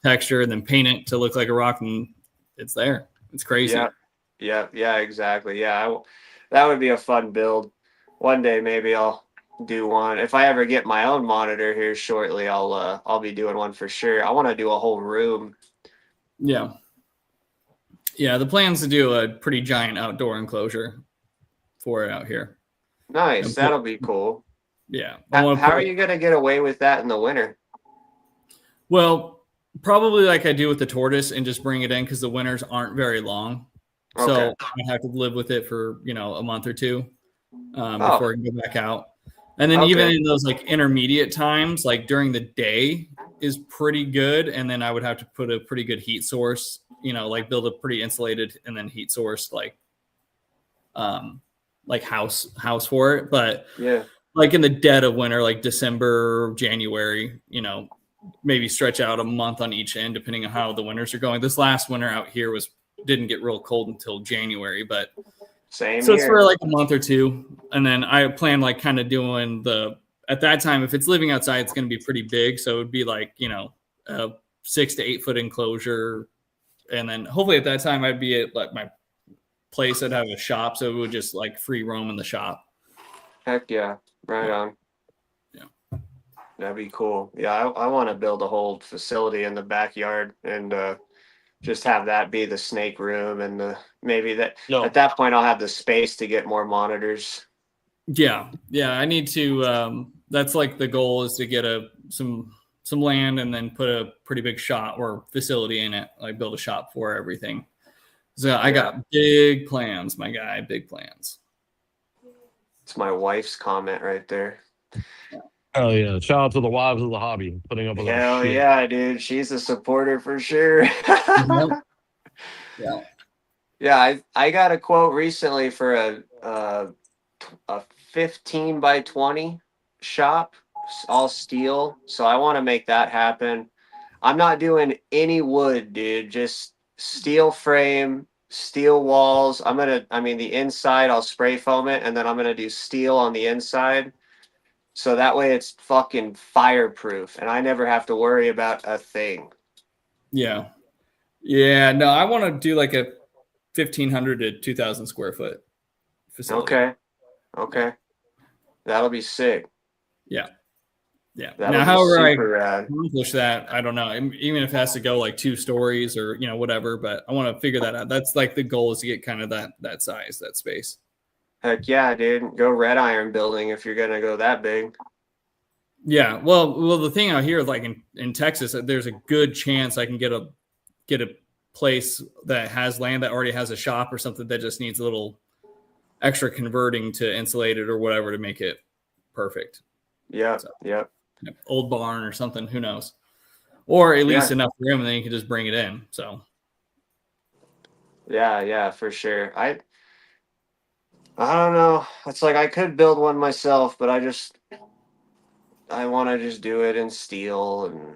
texture, and then paint it to look like a rock, and it's there. It's crazy. Yeah, exactly. Yeah, that would be a fun build. One day maybe I'll do one. If I ever get my own monitor here shortly, I'll be doing one for sure. I want to do a whole room. Yeah, the plan's to do a pretty giant outdoor enclosure for it out here. Nice, that'll be cool. Yeah. How are you gonna get away with that in the winter? Well, probably like I do with the tortoise, and just bring it in because the winters aren't very long. So I have to live with it for, a month or two before I can go back out. And then even in those like intermediate times, like during the day is pretty good. And then I would have to put a pretty good heat source, like build a pretty insulated and then heat source, like house for it. But like in the dead of winter, like December, January, maybe stretch out a month on each end, depending on how the winters are going. This last winter out here didn't get real cold until January, but so it's for like a month or two. And then I plan like kind of doing at that time, if it's living outside, it's going to be pretty big. So it would be like, a 6 to 8 foot enclosure. And then hopefully at that time I'd be at like my place. I'd have a shop. So it would just like free roam in the shop. Heck yeah. Right on. Yeah. That'd be cool. Yeah. I want to build a whole facility in the backyard and, just have that be the snake room, and at that point I'll have the space to get more monitors. Yeah. I need to. That's like the goal is to get some land and then put a pretty big shop or facility in it. Like build a shop for everything. So I got big plans, my guy. Big plans. It's my wife's comment right there. Oh yeah! Shout out to the wives of the hobby putting up with that. Hell yeah, dude! She's a supporter for sure. Yeah. I got a quote recently for a 15 by 20 shop, all steel. So I want to make that happen. I'm not doing any wood, dude. Just steel frame, steel walls. The inside I'll spray foam it, and then I'm gonna do steel on the inside. So that way it's fucking fireproof and I never have to worry about a thing. Yeah. No, I want to do like a 1,500 to 2,000 square foot facility. Okay. That'll be sick. Yeah. That'll now, however I rad. accomplish that, I don't know. Even if it has to go like 2 stories or, whatever, but I want to figure that out. That's like the goal is to get kind of that size, that space. Heck yeah, dude. Go red iron building if you're going to go that big. Yeah. Well, the thing out here, like in Texas, there's a good chance I can get a place that has land that already has a shop or something that just needs a little extra converting to insulate it or whatever to make it perfect. Yeah. So, yep. Old barn or something, who knows? Or at least enough room and then you can just bring it in. So. Yeah, for sure. I don't know. It's like I could build one myself, but I want to just do it in steel, and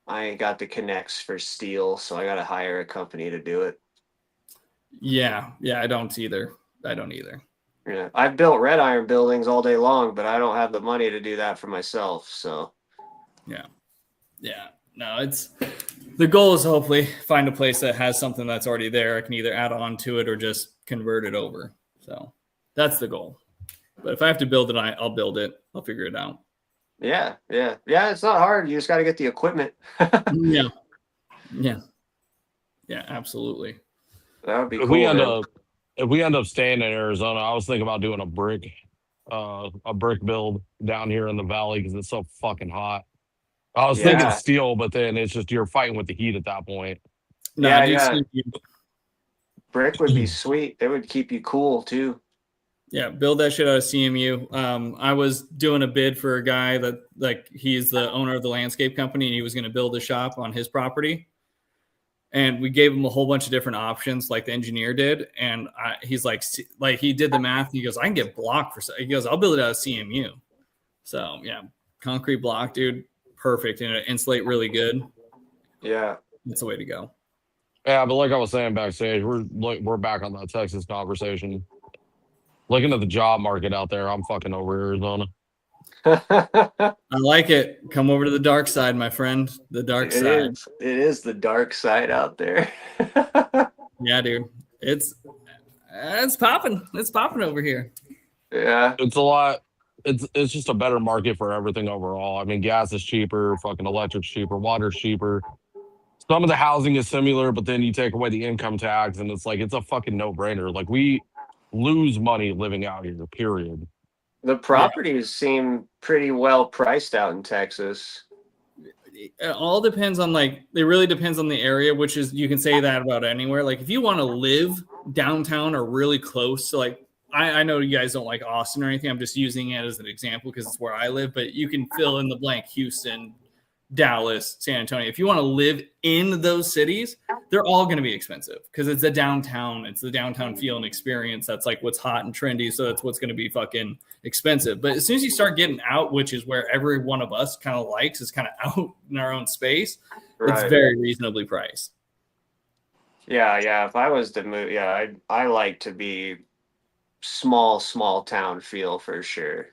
I ain't got the connects for steel, so I got to hire a company to do it. Yeah, I don't either. Yeah, I've built red iron buildings all day long, but I don't have the money to do that for myself, so. Yeah. No, the goal is to hopefully find a place that has something that's already there. I can either add on to it or just convert it over. So that's the goal. But if I have to build it, I'll build it. I'll figure it out. Yeah. It's not hard. You just got to get the equipment. Yeah. Absolutely. That would be If cool. we end up staying in Arizona, I was thinking about doing a brick build down here in the valley because it's so fucking hot. I was thinking Yeah. steel, but then it's just you're fighting with the heat at that point. Nah, Yeah. dude, Brick would be sweet. It would keep you cool too. yeah, build that shit out of CMU. I was doing a bid for a guy that like he's the owner of the landscape company and he was going to build a shop on his property. And we gave him a whole bunch of different options, like the engineer did. And he's like he did the math. He goes, I can get block for. He goes, I'll build it out of CMU. So yeah, concrete block, dude, perfect, and it insulate really good. Yeah, that's the way to go. Yeah, but like I was saying backstage, we're back on that Texas conversation. Looking at the job market out there, I'm fucking over Arizona. I like it. Come over to the dark side, my friend. The dark side. It is the dark side out there. Yeah, dude. It's popping. It's popping over here. Yeah. It's a lot. It's just a better market for everything overall. I mean, gas is cheaper, fucking electric's cheaper, water's cheaper. Some of the housing is similar, but then you take away the income tax, and it's like it's a fucking no-brainer. Like we lose money living out here, period. The properties seem pretty well priced out in Texas. It all depends on it really depends on the area, which is you can say that about anywhere. Like if you want to live downtown or really close to I know you guys don't like Austin or anything. I'm just using it as an example because it's where I live, but you can fill in the blank Houston, Dallas, San Antonio. If you want to live in those cities, they're all going to be expensive because it's the downtown feel and experience. That's like what's hot and trendy. So that's what's going to be fucking expensive. But as soon as you start getting out, which is where every one of us kind of likes, is kind of out in our own space, It's very reasonably priced. Yeah. If I was to move, I like to be small town feel for sure.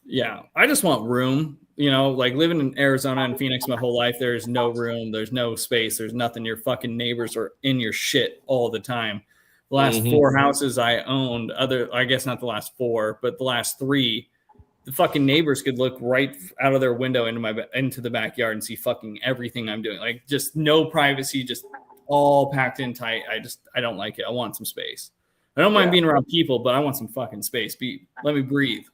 Yeah, I just want room. Like living in Arizona and Phoenix my whole life, there's no room, there's no space, there's nothing. Your fucking neighbors are in your shit all the time. The last 4 houses I owned, I guess not the last 4, but the last 3, the fucking neighbors could look right out of their window into the backyard and see fucking everything I'm doing. Like just no privacy, just all packed in tight. I don't like it. I want some space. I don't mind being around people, but I want some fucking space. Let me breathe.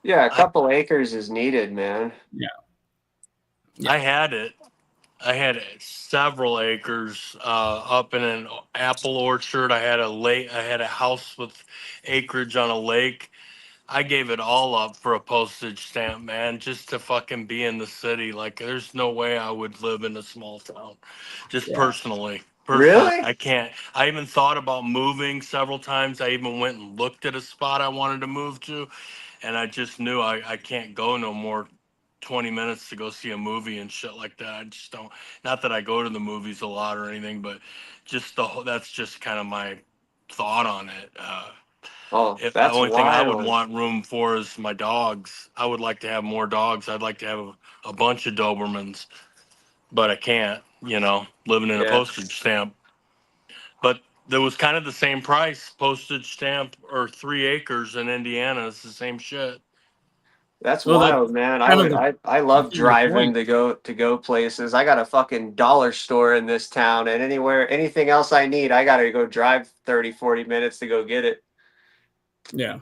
Yeah, a couple acres is needed, man. Yeah. I had it. I had several acres up in an apple orchard. I had a lake. I had a house with acreage on a lake. I gave it all up for a postage stamp, man, just to fucking be in the city. Like, there's no way I would live in a small town, just personally. Really? I can't. I even thought about moving several times. I even went and looked at a spot I wanted to move to, and I just knew I can't go no more 20 minutes to go see a movie and shit like that. I just don't. Not that I go to the movies a lot or anything, but just that's just kind of my thought on it. If the only thing I would want room for is my dogs. I would like to have more dogs. I'd like to have a bunch of Dobermans, but I can't, living in a postage stamp. But there was kind of the same price, postage stamp or 3 acres in Indiana. It's the same shit. That's wild, man. I love driving to go places. I got a fucking dollar store in this town, and anything else I need, I got to go drive 30, 40 minutes to go get it. Yeah.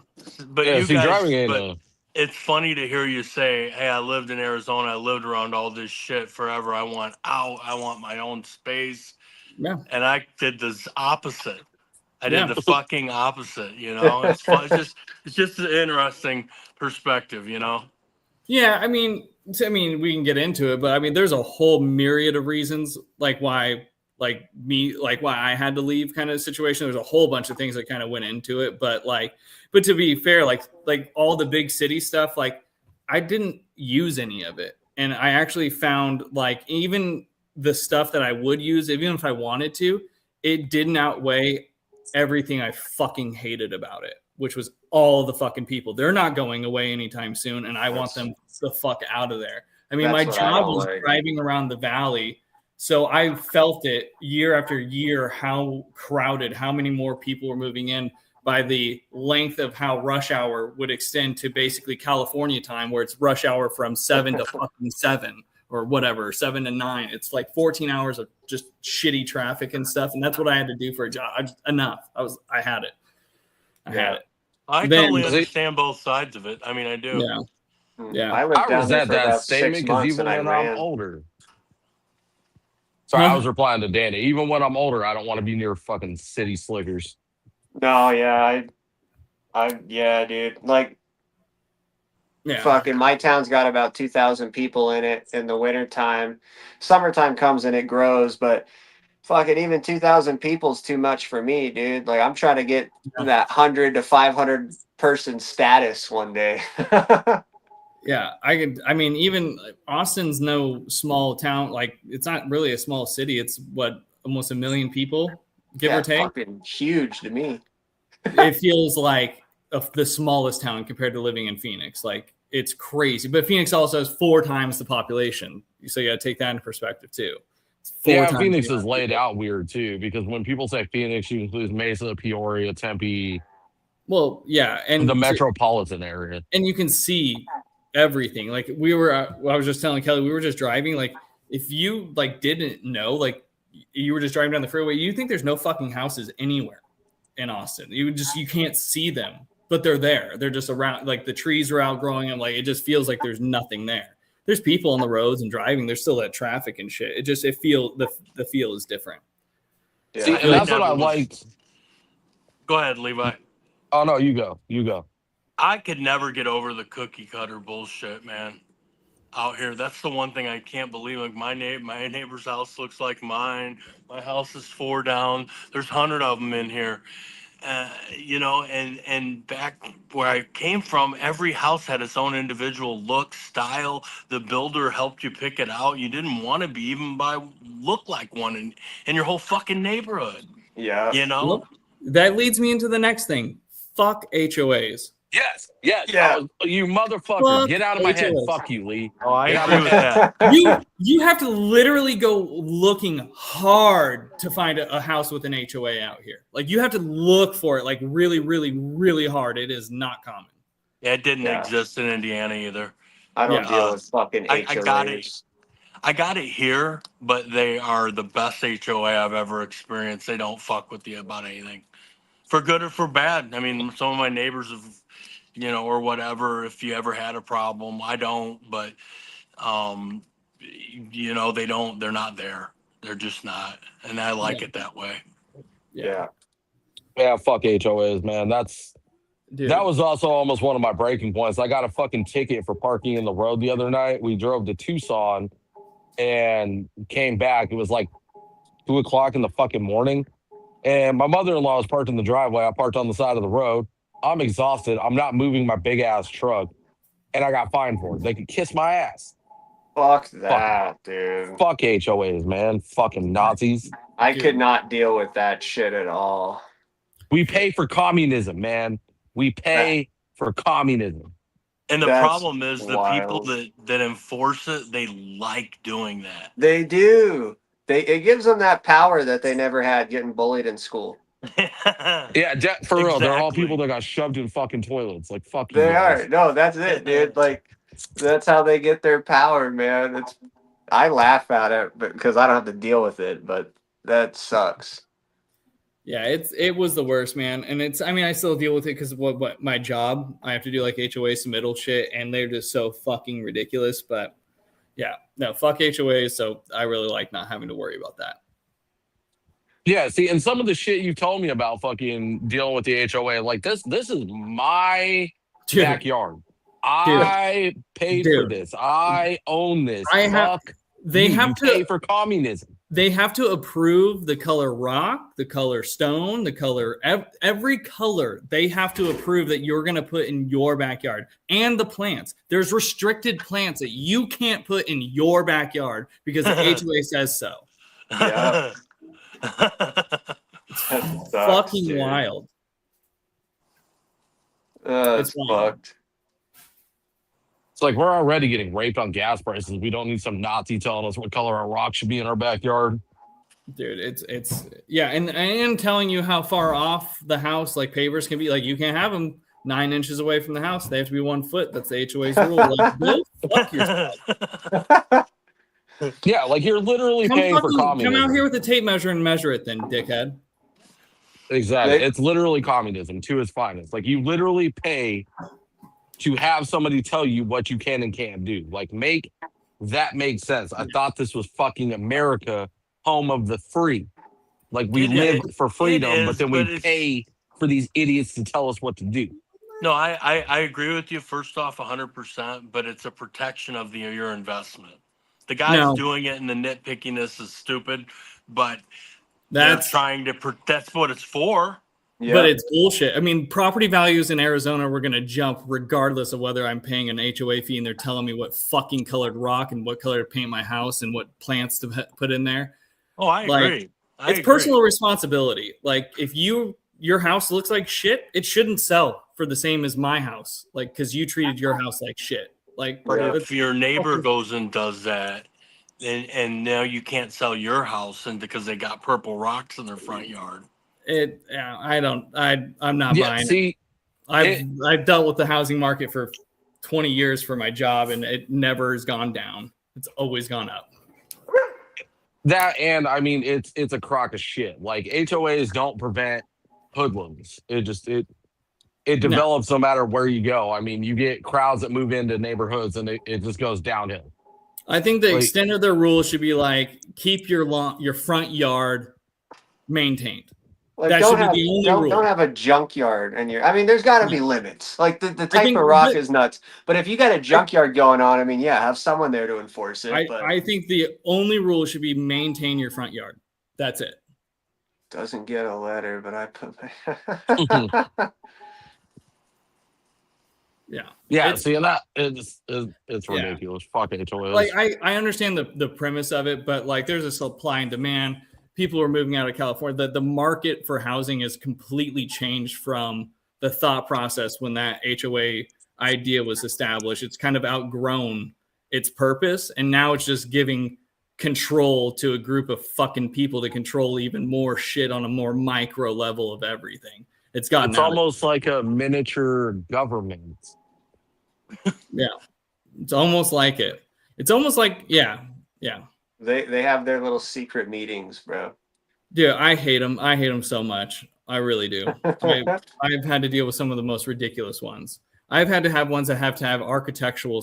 But it's funny to hear you say, hey, I lived in Arizona. I lived around all this shit forever. I want out. I want my own space. Yeah. And I did the opposite. I did the fucking opposite, It's fun. It's just an interesting perspective, Yeah, I mean, we can get into it, but there's a whole myriad of reasons why I had to leave kind of situation. There's a whole bunch of things that kind of went into it, but to be fair, like all the big city stuff, I didn't use any of it. And I actually found even the stuff that I would use, even if I wanted to, it didn't outweigh everything I fucking hated about it, which was all the fucking people. They're not going away anytime soon, and I want them the fuck out of there. My job was driving around the valley, so I felt it year after year how crowded, how many more people were moving in. by the length of how rush hour would extend to basically California time, where it's rush hour from 7 to fucking 7 or whatever, 7 to 9. It's like 14 hours of just shitty traffic and stuff. And that's what I had to do for a job. Enough. I had it. I had it. I totally understand both sides of it. I mean, I do. Yeah. Yeah. I lived down there resent for that about statement 6 because months even and I when I'm ran. older. Sorry, I was replying to Danny. Even when I'm older, I don't want to be near fucking city slickers. No, yeah, yeah, dude. Like, fucking my town's got about 2,000 people in it in the wintertime. Summertime comes and it grows, but fucking even 2,000 people's too much for me, dude. Like, I'm trying to get that 100 to 500 person status one day. Yeah, I mean, even Austin's no small town. Like, it's not really a small city. It's what, almost 1 million people, give or take. Fucking huge to me. It feels like the smallest town compared to living in Phoenix. Like, it's crazy. But Phoenix also has 4 times the population, so you got to take that into perspective too. Phoenix is laid out weird too, because when people say Phoenix, you include Mesa, Peoria, Tempe. Well, yeah, and the metropolitan area, and you can see everything. Like, we were, I was just telling Kelly, we were just driving. Like, if you like didn't know, like, you were just driving down the freeway, you think there's no fucking houses anywhere in Austin. You can't see them, but they're there. They're just around. Like, the trees are outgrowing them. Like, it just feels like there's nothing there. There's people on the roads and driving. There's still that traffic and shit. The feel is different. Yeah. See, and that's what I liked. Go ahead, Levi. Oh no, you go. I could never get over the cookie cutter bullshit, man. Out here, that's the one thing I can't believe. Like, my neighbor's house looks like mine. My house is 4 down. There's 100 of them in here. And back where I came from, every house had its own individual look, style. The builder helped you pick it out. You didn't want to be even look like one in your whole fucking neighborhood. Yeah. Well, that leads me into the next thing. Fuck HOAs. Yes. Yeah. You motherfucker. Get out of my head. HOAs. Fuck you, Lee. Oh, I agree with that. You have to literally go looking hard to find a house with an HOA out here. Like, you have to look for it, like, really, really, really hard. It is not common. Yeah, it didn't exist in Indiana either. I don't deal with fucking HOAs. I got it here, but they are the best HOA I've ever experienced. They don't fuck with you about anything, for good or for bad. I mean, some of my neighbors have, or whatever, if you ever had a problem. I don't, but, they're not there. They're just not. And I like it that way. Yeah. Yeah, fuck HOAs, man. That was also almost one of my breaking points. I got a fucking ticket for parking in the road the other night. We drove to Tucson and came back. It was like 2 o'clock in the fucking morning. And my mother-in-law was parked in the driveway. I parked on the side of the road. I'm exhausted. I'm not moving my big-ass truck. And I got fined for it. They could kiss my ass. Fuck that, dude. Fuck HOAs, man. Fucking Nazis. I could not deal with that shit at all. We pay for communism, man. We pay for communism. And the problem is the people that enforce it, they like doing that. They do. It gives them that power that they never had getting bullied in school. Yeah, for real. They're all people that got shoved in fucking toilets. Like, fuck you. They are. No, that's it, dude. Like, that's how they get their power, man. I laugh at it because I don't have to deal with it, but that sucks. Yeah, it was the worst, man. And I still deal with it because what my job, I have to do like HOA submittal shit, and they're just so fucking ridiculous. But yeah, no, fuck HOAs. So I really like not having to worry about that. Yeah, see, and some of the shit you told me about fucking dealing with the HOA, like this is my backyard. I paid for this. I own this. They have to pay for communism. They have to approve the color rock, the color stone, the color, every color. They have to approve that you're going to put in your backyard, and the plants. There's restricted plants that you can't put in your backyard because the HOA says so. Yeah. It's fucking dude. Wild. It's fucked. It's like we're already getting raped on gas prices. We don't need some Nazi telling us what color our rock should be in our backyard. Dude, it's yeah, and telling you how far off the house like pavers can be. Like you can't have them 9 inches away from the house. They have to be 1 foot. That's the HOA's rule. Like, go fuck yourself. Yeah, like you're literally paying for communism. Come out here with a tape measure and measure it, then, dickhead. Exactly. It's literally communism to its finest. Like you literally pay to have somebody tell you what you can and can't do. Like make sense. I thought this was fucking America, home of the free. Like we live for freedom, but then we pay for these idiots to tell us what to do. No, I agree with you first off 100%, but it's a protection of your investment. The guys doing it and the nitpickiness is stupid, but that's trying to that's what it's for. Yeah. But it's bullshit. I mean, property values in Arizona were going to jump regardless of whether I'm paying an HOA fee and they're telling me what fucking colored rock and what color to paint my house and what plants to put in there. Oh, I agree. It's personal responsibility. Like if your house looks like shit, it shouldn't sell for the same as my house. Like, cause you treated your house like shit. Like, but if your neighbor goes and does that, and now you can't sell your house and because they got purple rocks in their front yard. I'm not buying it. I've dealt with the housing market for 20 years for my job and it never has gone down. It's always gone up. That, and I mean, it's a crock of shit. Like HOAs don't prevent hoodlums. It develops no matter where you go. I mean, you get crowds that move into neighborhoods and it just goes downhill. I think the extent of their rules should be like, keep your front yard maintained. Like, that should be the only rule. Don't have a junkyard in your. I mean, there's got to be limits. Like the type of rock is nuts. But if you got a junkyard going on, I mean, yeah, have someone there to enforce it. I think the only rule should be maintain your front yard. That's it. Doesn't get a letter, but I put. Yeah. See, and that it's ridiculous. Fuck HOAs. Like I understand the premise of it, but like there's a supply and demand. People are moving out of California. The market for housing has completely changed from the thought process when that HOA idea was established. It's kind of outgrown its purpose, and now it's just giving control to a group of fucking people to control even more shit on a more micro level of everything. It's almost like a miniature government. Yeah, it's almost like it. It's almost like yeah. They have their little secret meetings, bro. Dude, I hate them. I hate them so much. I really do. I've had to deal with some of the most ridiculous ones. I've had to have ones that have to have architectural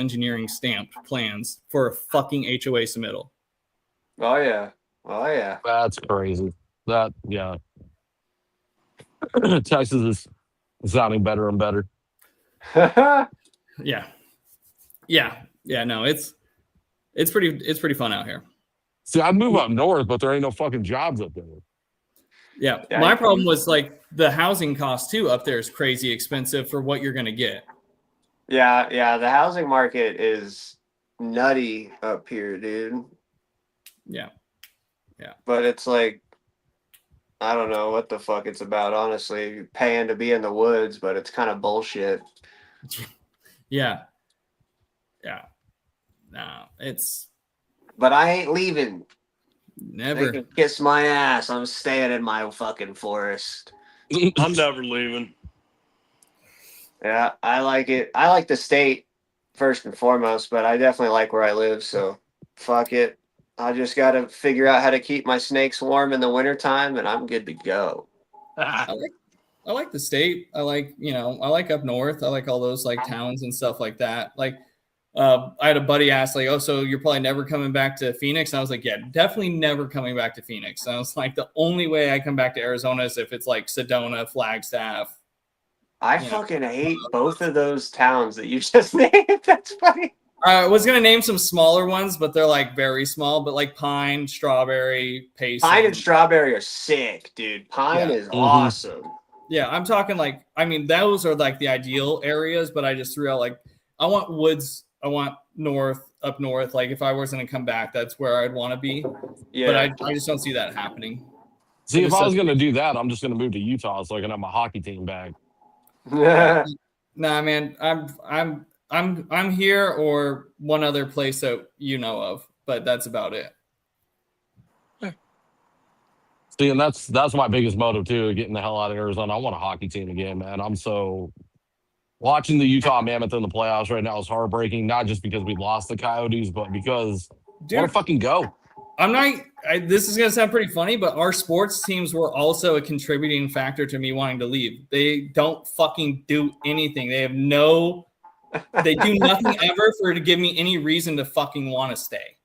engineering stamped plans for a fucking HOA submittal. Oh yeah. That's crazy. Texas is sounding better and better. Yeah. No, it's pretty fun out here. See, I'd move up north, but there ain't no fucking jobs up there. Yeah. My problem was like the housing cost too up there is crazy expensive for what you're gonna get. Yeah. The housing market is nutty up here, dude. Yeah. But it's like, I don't know what the fuck it's about, honestly. You're paying to be in the woods, but it's kind of bullshit. Yeah. No, but I ain't leaving. Never. They can kiss my ass. I'm staying in my fucking forest. I'm never leaving. Yeah, I like it. I like the state first and foremost, but I definitely like where I live, so fuck it. I just got to figure out how to keep my snakes warm in the wintertime, and I'm good to go. I like the state. I like up north. I like all those like towns and stuff like that. Like, I had a buddy ask like, "Oh, so you're probably never coming back to Phoenix?" And I was like, "Yeah, definitely never coming back to Phoenix." And I was like, "The only way I come back to Arizona is if it's like Sedona, Flagstaff." I fucking hate both of those towns that you just named. That's funny. I was gonna name some smaller ones, but they're like very small. But like Pine, Strawberry, Payson. Pine and Strawberry are sick, dude. Pine is awesome. Yeah, I'm talking like, I mean, those are like the ideal areas, but I just threw out like, I want woods. I want up north. Like if I was going to come back, that's where I'd want to be. Yeah. But I just don't see that happening. See, if I was going to do that, I'm just going to move to Utah so I can have my hockey team back. Nah, man, I'm here or one other place that you know of, but that's about it. See, and that's my biggest motive too, getting the hell out of Arizona. I want a hockey team again, man. I'm so watching the Utah Mammoth in the playoffs right now is heartbreaking, not just because we lost the Coyotes, but because I want Dude, to fucking go. I'm not. This is gonna sound pretty funny, but our sports teams were also a contributing factor to me wanting to leave. They don't fucking do anything. They do nothing ever to give me any reason to fucking want to stay.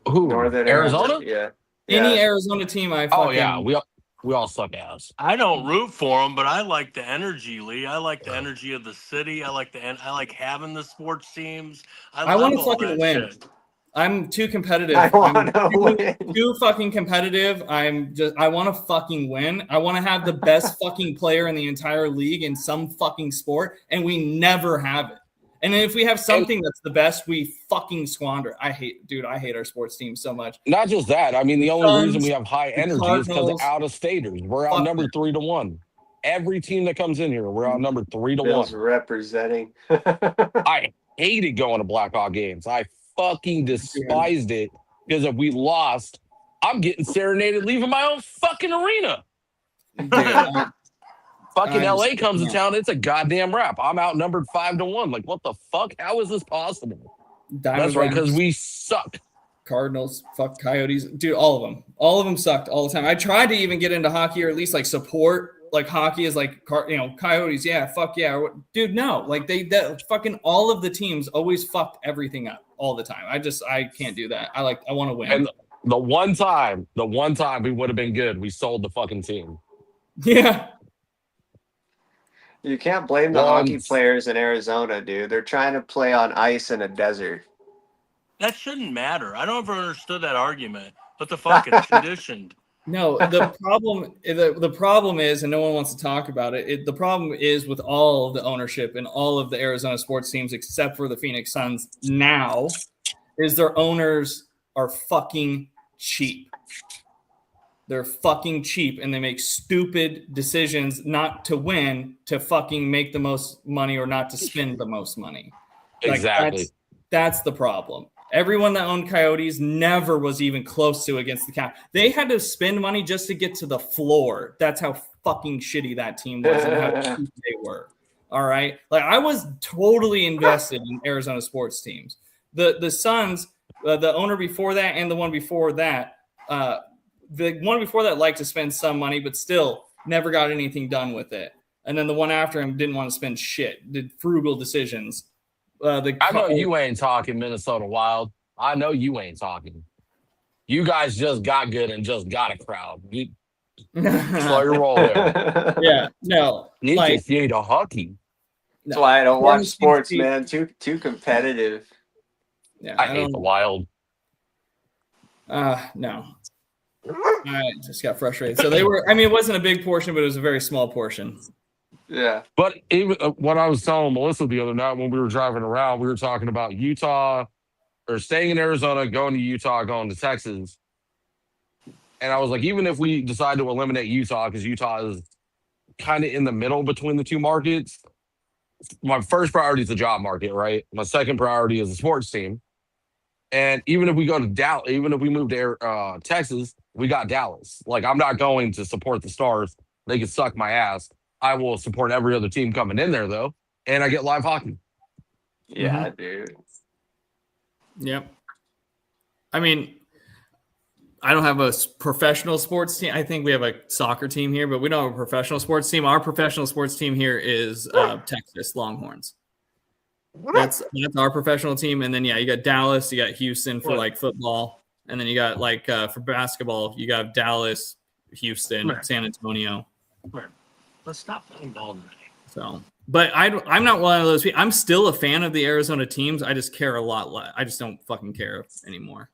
Who? Northern Arizona? Yeah. Any Arizona team, I fucking. Oh yeah, we all suck ass. I don't root for them, but I like the energy, Lee. I like the energy of the city. I like having the sports teams. I want to love all fucking that win. shit. I'm too competitive. I want I'm to win. too fucking competitive. I want to fucking win. I want to have the best fucking player in the entire league in some fucking sport, and we never have it. And if we have something that's the best, we fucking squander. I hate our sports team so much. Not just that. I mean, the only Suns, reason we have high energy is because of Cardinals. out-of-staters. We're outnumbered 3-1. Every team that comes in here, we're outnumbered 3-1. Bill's representing. I hated going to Blackhawk games. I fucking despised it because if we lost, I'm getting serenaded leaving my own fucking arena. Dude, Fucking I'm LA just- comes to town, it's a goddamn wrap. I'm outnumbered 5-1. Like, what the fuck? How is this possible? That's right, because we suck. Cardinals, fuck Coyotes, dude. All of them sucked all the time. I tried to even get into hockey or at least like support like hockey is like Coyotes. Yeah, fuck yeah, dude. No, like they fucking all of the teams always fucked everything up all the time. I can't do that. I want to win. And the one time we would have been good, we sold the fucking team. Yeah. You can't blame the hockey players in Arizona, dude. They're trying to play on ice in a desert. That shouldn't matter. I don't ever understood that argument. What the fuck? It's conditioned. No, the problem is, and no one wants to talk about it. The problem is with all of the ownership and all of the Arizona sports teams, except for the Phoenix Suns now, is their owners are fucking cheap. They're fucking cheap, and they make stupid decisions not to win, to fucking make the most money or not to spend the most money. Exactly. That's the problem. Everyone that owned Coyotes never was even close to against the cap. They had to spend money just to get to the floor. That's how fucking shitty that team was and how cheap they were. All right. Like I was totally invested in Arizona sports teams. The Suns, the owner before that and the one before that, the one before that liked to spend some money, but still never got anything done with it. And then the one after him didn't want to spend shit, did frugal decisions. I know you ain't talking Minnesota Wild. I know you ain't talking. You guys just got good and just got a crowd. Slow your roll there. Yeah, no. You Like, just see the hockey. That's why I don't watch sports, man. Too competitive. yeah, I hate the Wild. No. I just got frustrated. So they were, I mean, it wasn't a big portion, but it was a very small portion. Yeah. But even what I was telling Melissa the other night when we were driving around, we were talking about Utah or staying in Arizona, going to Utah, going to Texas. And I was like, even if we decide to eliminate Utah, because Utah is kind of in the middle between the two markets, my first priority is the job market, right? My second priority is the sports team. And even if we go to Dallas, even if we move to Texas, we got Dallas. Like, I'm not going to support the Stars. They can suck my ass. I will support every other team coming in there, though. And I get live hockey. Yeah, dude. Yep. I mean, I don't have a professional sports team. I think we have a soccer team here, but we don't have a professional sports team. Our professional sports team here is Texas Longhorns. That's our professional team. And then, yeah, you got Dallas, you got Houston for like football. And then you got like for basketball, you got Dallas, Houston, San Antonio. Let's stop playing ball today. So, but I'm not one of those people. I'm still a fan of the Arizona teams. I just care a lot less. I just don't fucking care anymore.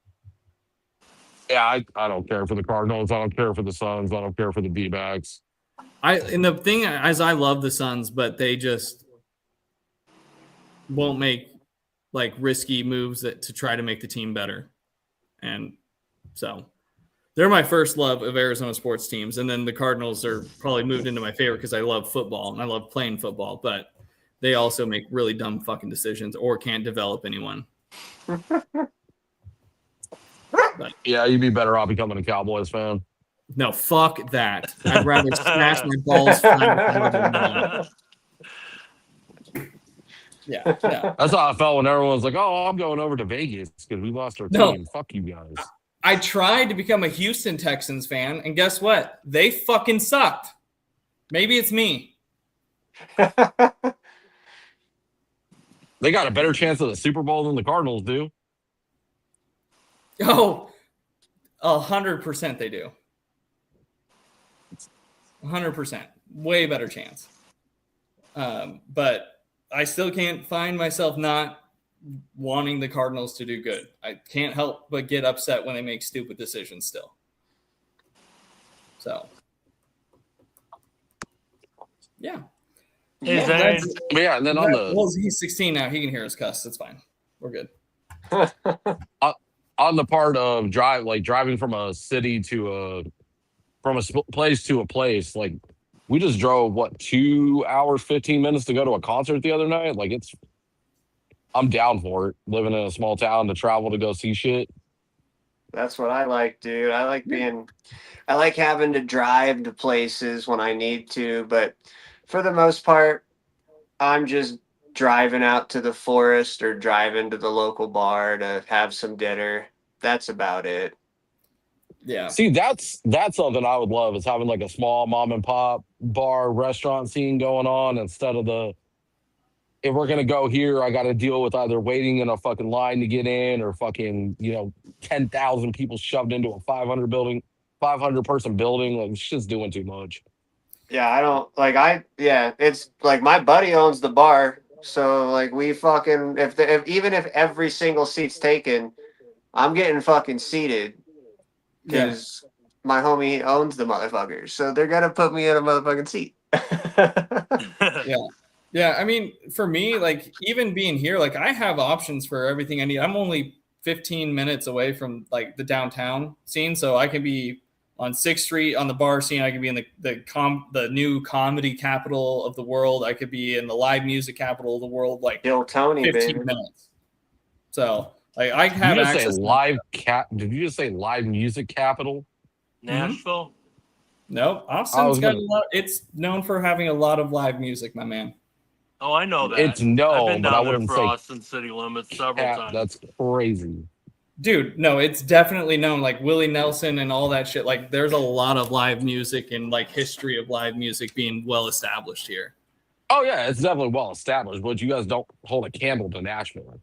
Yeah, I don't care for the Cardinals. I don't care for the Suns. I don't care for the D-backs. And the thing is, I love the Suns, but they just won't make like risky moves to try to make the team better. And so they're my first love of Arizona sports teams. And then the Cardinals are probably moved into my favorite because I love football and I love playing football, but they also make really dumb fucking decisions or can't develop anyone. Yeah, you'd be better off becoming a Cowboys fan. No, fuck that. I'd rather smash my balls flat than that. Yeah, no. That's how I felt when everyone's like, "Oh, I'm going over to Vegas because we lost our No. team." Fuck you guys. I tried to become a Houston Texans fan, and guess what? They fucking sucked. Maybe it's me. They got a better chance of the Super Bowl than the Cardinals do. Oh, 100% they do. 100%. Way better chance. But I still can't find myself not wanting the Cardinals to do good. I can't help but get upset when they make stupid decisions still. So, yeah. Hey, Zane. But yeah, and then on the Well, he's 16 now. He can hear us cuss. That's fine. We're good. on the part of driving from a city to place to a place, like we just drove 2 hours 15 minutes to go to a concert the other night. Like I'm down for it. Living in a small town to travel to go see shit. That's what I like, dude. I like having to drive to places when I need to, but for the most part, I'm just driving out to the forest or driving to the local bar to have some dinner. That's about it. Yeah. See, that's something I would love, is having like a small mom and pop bar restaurant scene going on, instead of if we're gonna go here, I got to deal with either waiting in a fucking line to get in, or fucking 10,000 people shoved into a 500 person building. Like, it's just doing too much. Yeah, I don't like it's like my buddy owns the bar, so like we fucking even if every single seat's taken, I'm getting fucking seated because my homie owns the motherfuckers, so they're gonna put me in a motherfucking seat. Yeah, I mean, for me, like, even being here, like, I have options for everything I need. I'm only 15 minutes away from, like, the downtown scene, so I can be on 6th Street on the bar scene. I could be in the new comedy capital of the world. I could be in the live music capital of the world, like, Bill Tony, 15 baby. minutes. So, like, I have Did you just access. Did you just say live music capital? Nashville? Nope. Austin's got a lot. It's known for having a lot of live music, my man. Oh, I know that. It's known, I've been but I down there wouldn't for say Austin city limits several times. That's crazy. Dude, no, it's definitely known, like Willie Nelson and all that shit. Like, there's a lot of live music and like history of live music being well established here. Oh yeah, it's definitely well established, but you guys don't hold a candle to Nashville.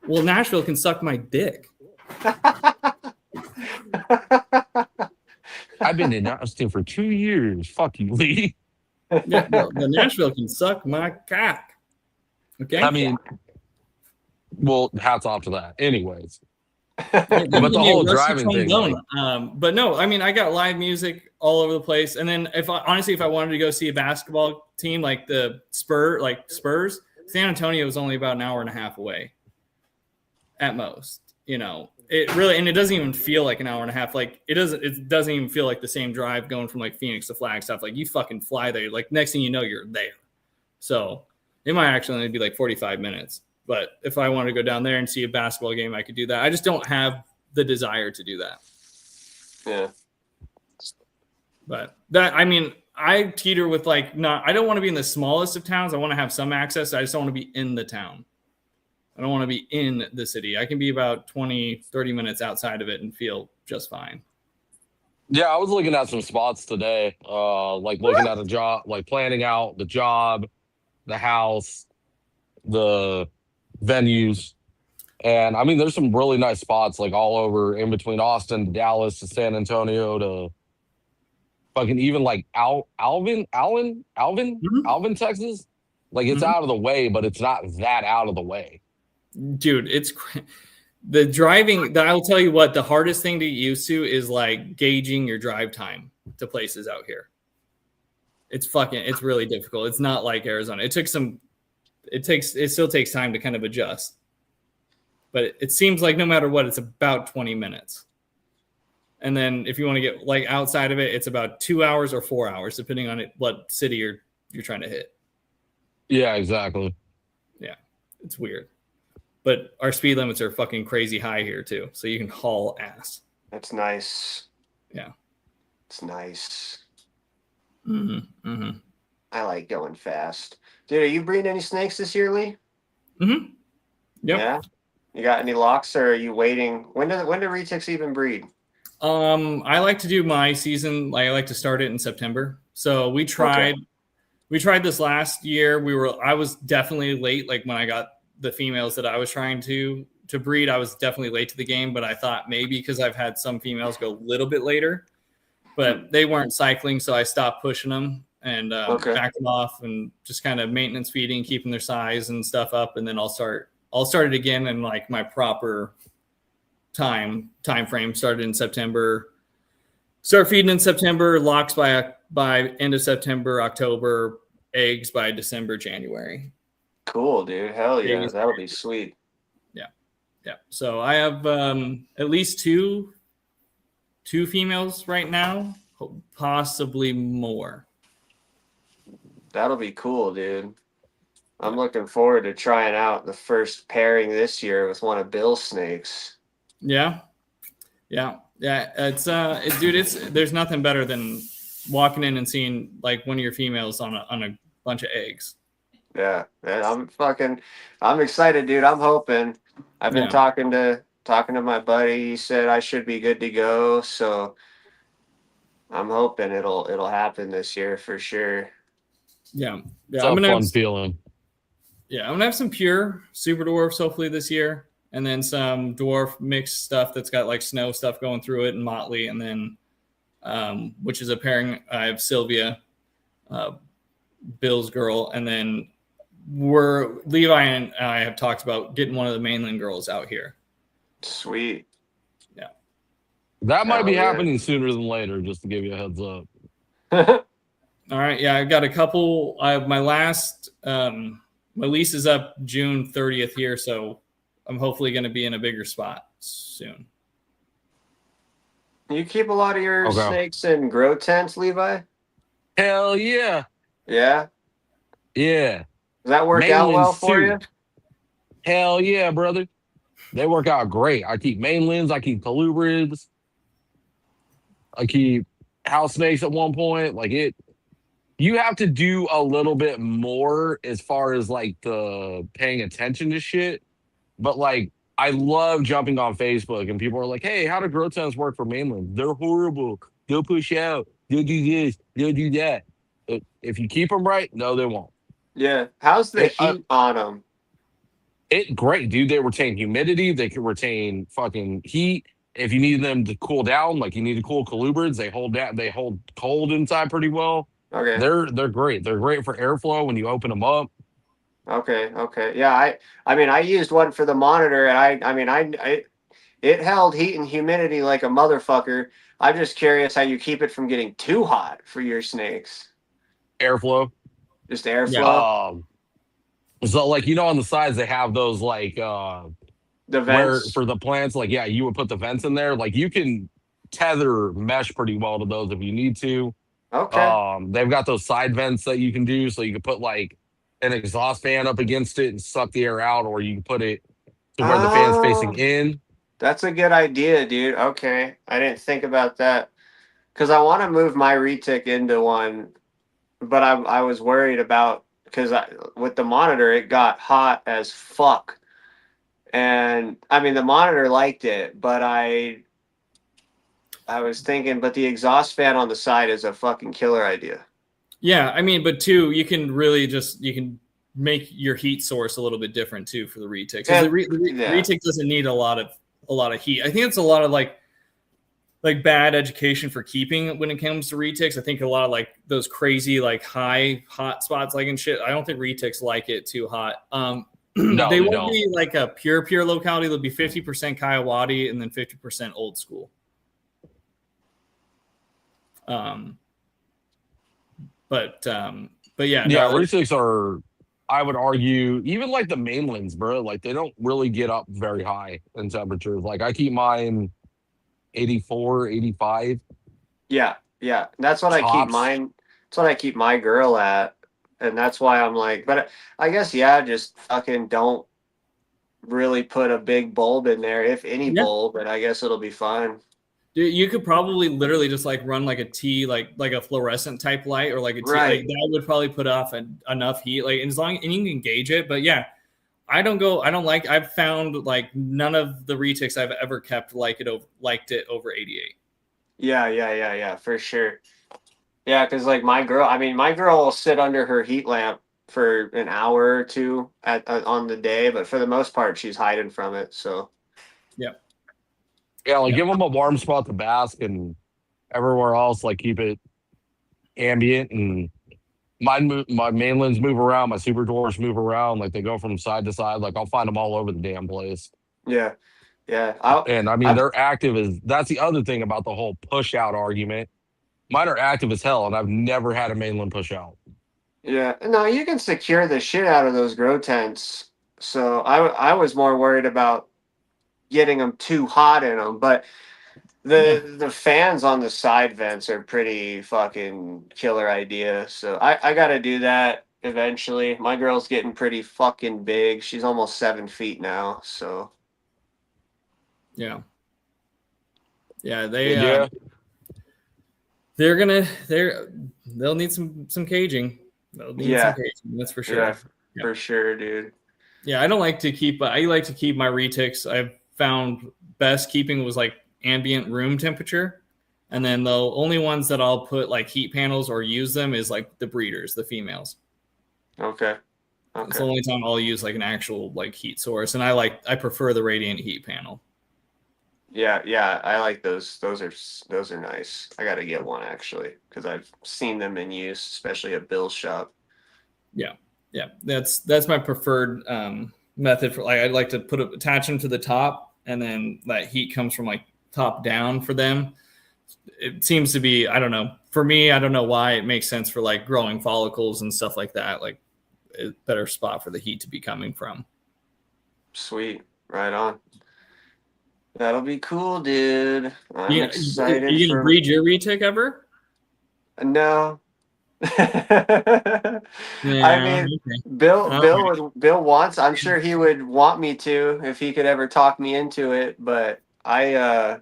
Well, Nashville can suck my dick. I've been in Austin for 2 years. Fuck you, Lee. Yeah, the Nashville can suck my cock. Okay. I mean, well, hats off to that. Anyways, But the whole driving thing, but no, I mean, I got live music all over the place. And then if I wanted to go see a basketball team like the Spurs, San Antonio was only about an hour and a half away at most. It really, and it doesn't even feel like an hour and a half. Like it doesn't even feel like the same drive going from like Phoenix to Flagstaff. Like you fucking fly there. Like next thing you know, you're there. So it might actually only be like 45 minutes. But if I wanted to go down there and see a basketball game, I could do that. I just don't have the desire to do that. Yeah. But that, I mean, I teeter with I don't want to be in the smallest of towns. I want to have some access. I just don't want to be in the town. I don't want to be in the city. I can be about 20, 30 minutes outside of it and feel just fine. Yeah, I was looking at some spots today, looking at a job, like planning out the job, the house, the venues. And I mean, there's some really nice spots like all over in between Austin to Dallas to San Antonio to fucking even like Alvin, Texas. Like it's out of the way, but it's not that out of the way. Dude, it's the driving. I'll tell you what, the hardest thing to get used to is like gauging your drive time to places out here. It's really difficult. It's not like Arizona. It still takes time to kind of adjust. But it seems like no matter what, it's about 20 minutes. And then if you want to get like outside of it, it's about 2 hours or 4 hours, depending on what city you're trying to hit. Yeah, exactly. Yeah, it's weird. But our speed limits are fucking crazy high here too, so you can haul ass. That's nice. Yeah. It's nice. Mm-hmm. Mm-hmm. I like going fast. Dude, are you breeding any snakes this year, Lee? Mm-hmm. Yep. Yeah. You got any locks, or are you waiting? When do retics even breed? I like to do my season. I like to start it in September. So we tried this last year. I was definitely late. Like when I got the females that I was trying to breed, I was definitely late to the game. But I thought maybe because I've had some females go a little bit later, but they weren't cycling, so I stopped pushing them and backed them off and just kind of maintenance feeding, keeping their size and stuff up, and then I'll start it again in like my proper time frame. Started in September. Start feeding in September. Locks by end of September, October. Eggs by December, January. Cool, dude. Hell yeah, that'll be sweet. Yeah. So I have at least two females right now, possibly more. That'll be cool, dude. I'm looking forward to trying out the first pairing this year with one of Bill's snakes. Yeah. It's there's nothing better than walking in and seeing like one of your females on a bunch of eggs. Yeah, man, I'm excited, dude. I'm hoping. I've been talking to my buddy. He said I should be good to go, so I'm hoping it'll happen this year for sure. Yeah. It's a fun feeling. Yeah, I'm gonna have some pure super dwarfs hopefully this year, and then some dwarf mixed stuff that's got like snow stuff going through it and motley, and then which is a pairing. I have Sylvia, Bill's girl, and then Levi and I have talked about getting one of the mainland girls out here. Sweet. Yeah. That might be happening sooner than later, just to give you a heads up. All right. Yeah, I've got a couple. I have my last my lease is up June 30th here, so I'm hopefully going to be in a bigger spot soon. You keep a lot of your snakes in grow tents, Levi? Hell yeah. Yeah? Yeah. Does that work out well for you? Hell yeah, brother. They work out great. I keep mainlands. I keep colubrids. I keep house snakes at one point. You have to do a little bit more as far as like the paying attention to shit. But like, I love jumping on Facebook and people are like, hey, how do grow tents work for mainland? They're horrible. They'll push out. They'll do this. They'll do that. If you keep them right, no, they won't. Yeah. How's the heat on them? Great, dude. They retain humidity. They can retain fucking heat. If you need them to cool down, like you need to cool colubrids, they hold down. They hold cold inside pretty well. Okay. They're great. They're great for airflow when you open them up. Okay. Yeah, I mean, I used one for the monitor, and it held heat and humidity like a motherfucker. I'm just curious how you keep it from getting too hot for your snakes. Airflow. Just airflow. So like on the sides they have those like the vents for the plants. Like you would put the vents in there. Like you can tether mesh pretty well to those if you need to. Okay. They've got those side vents that you can do, so you can put like an exhaust fan up against it and suck the air out, or you can put it to where the fan's facing in. That's a good idea, dude. Okay, I didn't think about that because I want to move my retic into one, but I was worried about because with the monitor it got hot as fuck, and I mean the monitor liked it, but I was thinking, but the exhaust fan on the side is a fucking killer idea. Yeah, I mean, but too, you can really you can make your heat source a little bit different too for the retic. Because the retic doesn't need a lot of heat. I think it's a lot of like bad education for keeping when it comes to retics. I think a lot of like those crazy like high hot spots like and shit. I don't think retics like it too hot. No, they won't be like a pure locality. They'll be 50% Kiowati and then 50% old school. But yeah. Retics are, I would argue, even like the mainlands, bro. Like they don't really get up very high in temperatures. Like I keep mine 84, 85. Yeah. That's what Tops. I keep mine. That's what I keep my girl at. And that's why I'm like, but I guess, just fucking don't really put a big bulb in there, if any bulb, and I guess it'll be fine. Dude, you could probably literally just like run like a T, like a fluorescent type light, or like a T, Right. like that would probably put off enough heat. Like as long and you can gauge it, but yeah, I've found like none of the retics I've ever kept liked it over 88. Yeah, for sure. Yeah, because like my girl will sit under her heat lamp for an hour or two on the day, but for the most part, she's hiding from it. So Yeah, like Yeah. give them a warm spot to bask, and everywhere else, like keep it ambient. And my mainlands move around, my super dwarfs move around, like they go from side to side. Like I'll find them all over the damn place. yeah. And I mean, they're active as that's the other thing about the whole push out argument. Mine are active as hell, and I've never had a mainland push out. Yeah, no, you can secure the shit out of those grow tents. So I was more worried about getting them too hot in them, but the fans on the side vents are pretty fucking killer idea. So I got to do that eventually. My girl's getting pretty fucking big. She's almost 7 feet now. So Yeah, Yeah. they'll need some caging. They'll need some caging, that's for sure. yeah, for sure, dude. Yeah, I like to keep my retics. I've found best keeping was like ambient room temperature. And then the only ones that I'll put like heat panels or use them is like the breeders, the females. Okay. It's the only time I'll use like an actual like heat source. And I prefer the radiant heat panel. Yeah, I like those. Those are nice. I got to get one actually because I've seen them in use, especially at Bill's shop. Yeah, that's my preferred method for like I'd like to attach them to the top, and then that heat comes from like top down for them. It seems to be, I don't know, for me, I don't know why it makes sense for like growing follicles and stuff like that. Like a better spot for the heat to be coming from. Sweet, right on. That'll be cool, dude. I'm excited. Are you gonna breed your retic ever? No. Yeah, I mean, okay. Bill wants. I'm sure he would want me to if he could ever talk me into it, but I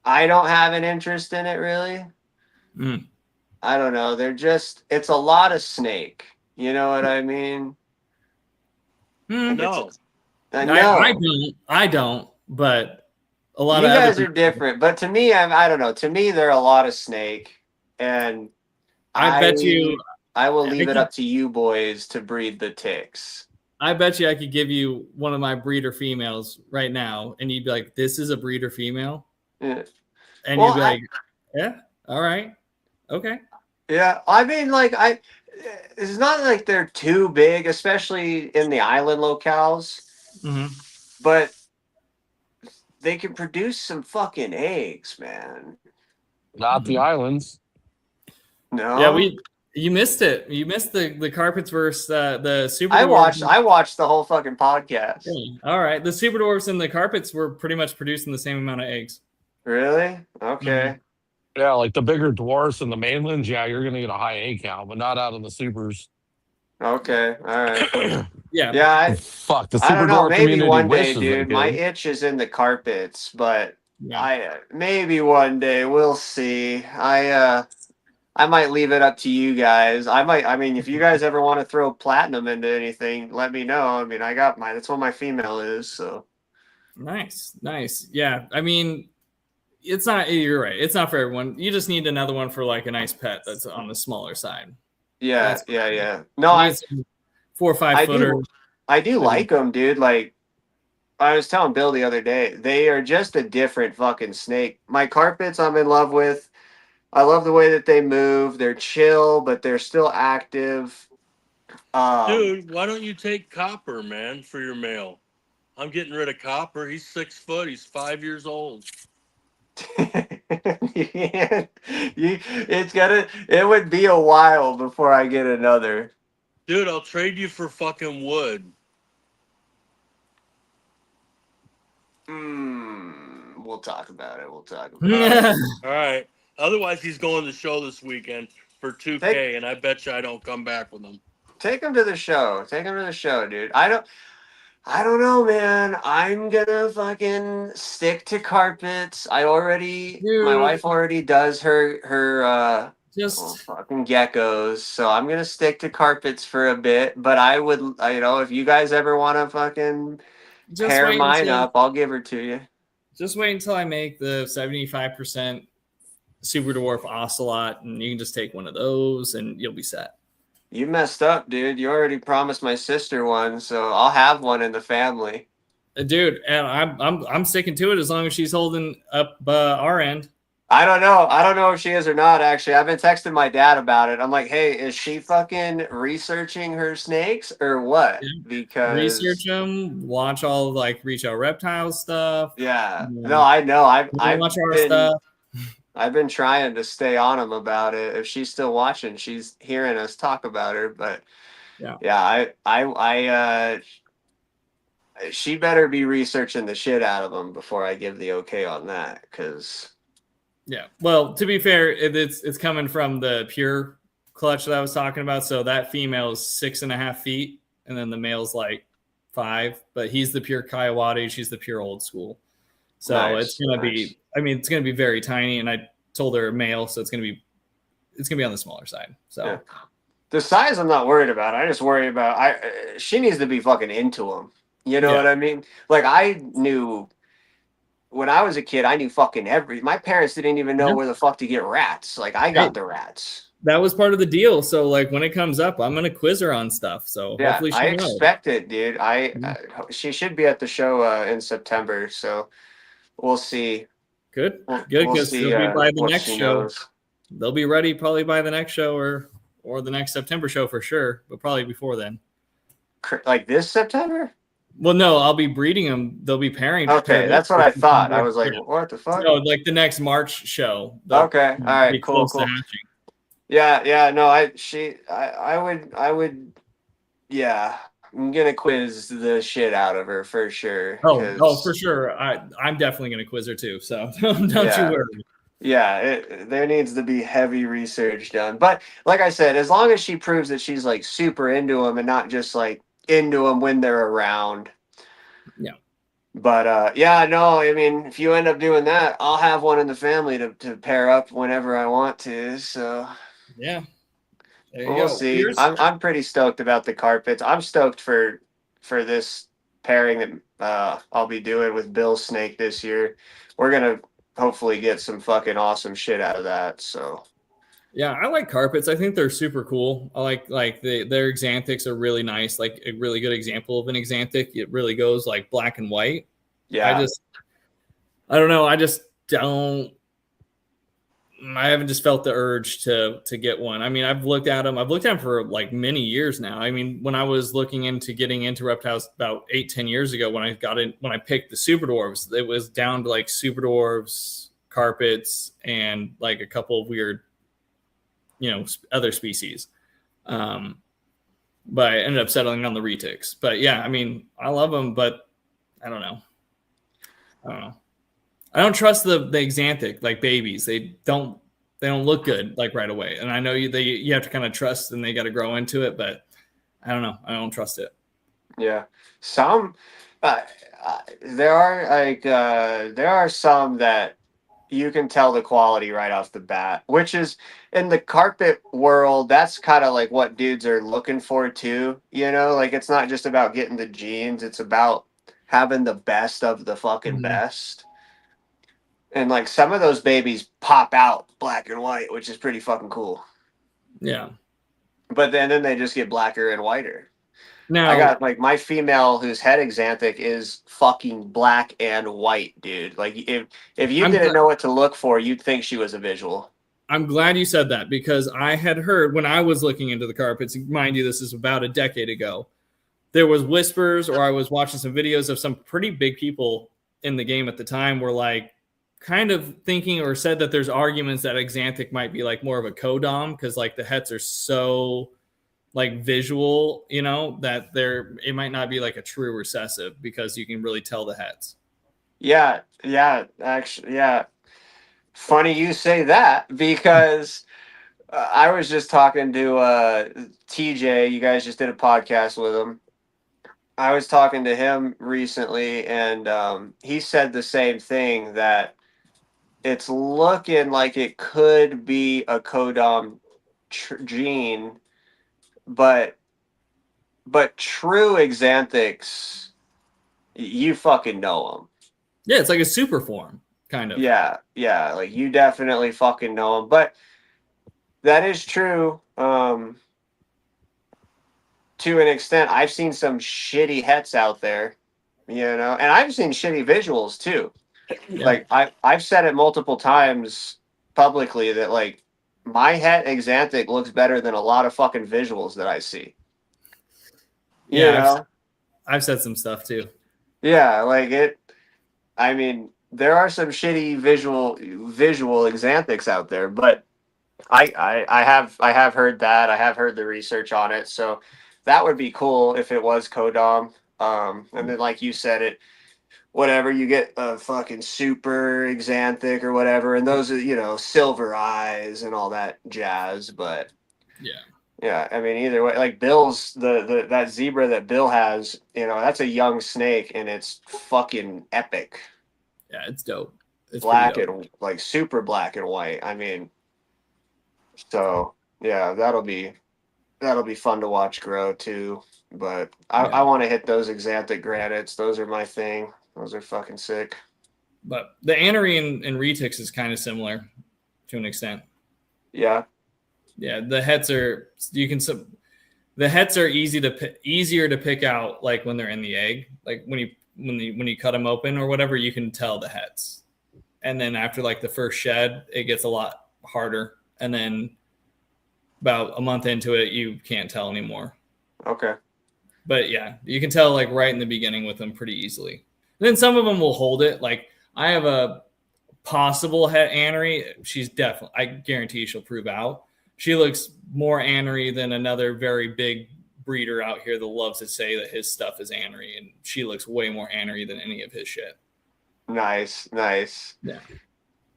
don't have an interest in it really. I don't know. It's a lot of snake. You know what I mean? No. I don't, but a lot you of guys are different. But to me, I don't know. To me, they're a lot of snake, and I bet you I will leave it up to you boys to breed the ticks. I bet you I could give you one of my breeder females right now, and you'd be like, "This is a breeder female," Yeah. and you'd be like, "Yeah, all right, okay." Yeah, I mean, like it's not like they're too big, especially in the island locales. Mm-hmm. But they can produce some fucking eggs, man. Not the islands. No. Yeah, you missed it. You missed the carpets versus the super. I watched the whole fucking podcast. Yeah. All right, the super dwarfs and the carpets were pretty much producing the same amount of eggs. Really? Okay. Mm-hmm. Yeah, like the bigger dwarfs and the mainlands, yeah, you're gonna get a high egg count, but not out of the supers. Okay. All right. Yeah. Fuck the I super don't know. Dwarf Maybe community one day, wishes they dude. My could. itch is in the carpets, but Yeah. maybe one day we'll see. I might leave it up to you guys. I mean, if you guys ever want to throw platinum into anything, let me know. I mean, that's what my female is. So Nice. Yeah. I mean, you're right. It's not for everyone. You just need another one for like a nice pet that's on the smaller side. yeah. No, 4 or 5 footer. I do like them, dude. Like I was telling Bill the other day, they are just a different fucking snake. My carpets, I'm in love with. I love the way that they move. They're chill, but they're still active. Dude, why don't you take Copper, man, for your male? I'm getting rid of Copper. He's 6 foot. He's 5 years old. It would be a while before I get another. Dude, I'll trade you for fucking wood. We'll talk about it. All right. Otherwise, he's going to the show this weekend for 2K, and I bet you I don't come back with him. Take him to the show. Dude. I don't know, man. I'm gonna fucking stick to carpets. My Dude, wife already does her just fucking geckos, so I'm gonna stick to carpets for a bit. But if you guys ever want to fucking just pair wait mine until up, I'll give her to you. just wait until I make the 75% super dwarf ocelot, and you can just take one of those, and you'll be set. You messed up, dude. You already promised my sister one, so I'll have one in the family. Dude, and I'm sticking to it as long as she's holding up our end. I don't know. I don't know if she is or not, actually. I've been texting my dad about it. I'm like, hey, is she fucking researching her snakes or what? Yeah. Because Research them, watch all of, like Reptile reptile stuff. yeah. No, I know. Watch our stuff. I've been trying to stay on him about it. If she's still watching, she's hearing us talk about her. But yeah, she better be researching the shit out of them before I give the okay on that. Because yeah, well, to be fair, it's coming from the pure clutch that I was talking about. So that female is 6.5 feet, and then the male's like 5. But he's the pure Kayawati. She's the pure old school. So nice, it's gonna be. I mean, it's gonna be very tiny. And I told her male, so it's gonna be on the smaller side. So yeah. The size I'm not worried about. I just worry about she needs to be fucking into them. You know what I mean? Like I knew when I was a kid, I knew fucking my parents didn't even know where the fuck to get rats. Like I got the rats. That was part of the deal. So like when it comes up, I'm gonna quiz her on stuff. So yeah, hopefully I expect it, dude. She should be at the show in September, so we'll see. Good, because they'll be by the next show. Knows. They'll be ready probably by the next show or the next September show for sure, but probably before then. Like this September? Well, no, I'll be breeding them. They'll be pairing. Okay, that's what I thought. I was like, what the fuck? No, like the next March show. Okay, all right, cool. Yeah, no, I would, yeah. I'm gonna quiz the shit out of her for sure. Oh, for sure. I'm definitely gonna quiz her too. So don't you worry. Yeah, there needs to be heavy research done. But like I said, as long as she proves that she's like super into them and not just like into them when they're around. Yeah. But yeah, no, I mean, if you end up doing that, I'll have one in the family to pair up whenever I want to. So yeah, we'll see. I'm pretty stoked about the carpets. I'm stoked for this pairing that I'll be doing with Bill's snake this year. We're gonna hopefully get some fucking awesome shit out of that. So yeah, I like carpets. I think they're super cool. I like their exanthics are really nice. Like a really good example of an exanthic. It really goes like black and white. Yeah. I don't know. I haven't just felt the urge to get one. I mean, I've looked at them for like many years now. I mean, when I was looking into getting into reptiles about 8-10 years ago, when I picked the super dwarves, it was down to like super dwarves, carpets, and like a couple of weird, other species. But I ended up settling on the retics. But yeah, I mean, I love them, but I don't know. I don't trust the exanthic like babies. They don't look good like right away. And I know you have to kind of trust and they got to grow into it, but I don't know. I don't trust it. Yeah. Some there are some that you can tell the quality right off the bat, which is in the carpet world. That's kind of like what dudes are looking for too. Like it's not just about getting the genes. It's about having the best of the fucking best. And like some of those babies pop out black and white, which is pretty fucking cool. Yeah. But then they just get blacker and whiter. Now I got like my female whose head exanthic is fucking black and white, dude. Like if you didn't know what to look for, you'd think she was a visual. I'm glad you said that because I had heard when I was looking into the carpets, mind you, this is about a decade ago, there was whispers or I was watching some videos of some pretty big people in the game at the time were like kind of thinking or said that there's arguments that exanthic might be like more of a codom because like the hets are so like visual, that it might not be like a true recessive because you can really tell the hets. Yeah, actually, yeah. Funny you say that because I was just talking to TJ. You guys just did a podcast with him, I was talking to him recently, and he said the same thing, that it's looking like it could be a codom gene, but true Xanthics, you fucking know them. Yeah, it's like a super form, kind of. Yeah, like you definitely fucking know them. But that is true. To an extent, I've seen some shitty hets out there, and I've seen shitty visuals too. Yeah. Like I've said it multiple times publicly that like my het Xanthic looks better than a lot of fucking visuals that I see. You Yeah, know? I've said some stuff too. Yeah, like it. I mean, there are some shitty visual Xanthics out there, but I have heard that. I have heard the research on it, so that would be cool if it was Kodam. And then like you said, it whatever you get a fucking super Xanthic or whatever, and those are silver eyes and all that jazz. But yeah, I mean either way, like Bill's the that zebra that Bill has, that's a young snake and it's fucking epic. Yeah, it's dope. It's Black pretty dope. and like super black and white. I mean, so yeah, that'll be fun to watch grow too. But I want to hit those Xanthic granites. Those are my thing. Those are fucking sick. But the anery and retics is kind of similar to an extent. Yeah. Yeah, the hets are easier to pick out, like when they're in the egg, like when you cut them open or whatever, you can tell the hets. And then after like the first shed, it gets a lot harder. And then about a month into it, you can't tell anymore. Okay. But yeah, you can tell like right in the beginning with them pretty easily. And then some of them will hold it. Like I have a possible het anery. She's definitely, I guarantee she'll prove out. She looks more anery than another very big breeder out here that loves to say that his stuff is anery, and she looks way more anery than any of his shit. Nice. Yeah.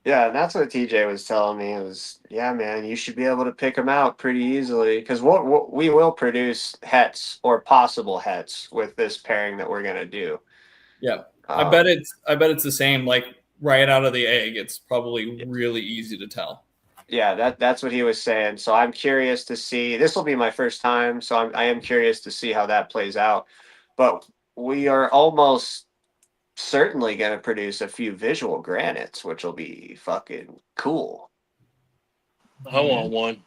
Yeah, and that's what TJ was telling me. It was, yeah, man, you should be able to pick them out pretty easily because we will produce hets or possible hets with this pairing that we're gonna do. Yeah, I bet it's the same. Like right out of the egg, it's probably really easy to tell. Yeah, that's what he was saying. So I'm curious to see. This will be my first time, so I am curious to see how that plays out. But we are almost certainly going to produce a few visual granites, which will be fucking cool. I want one.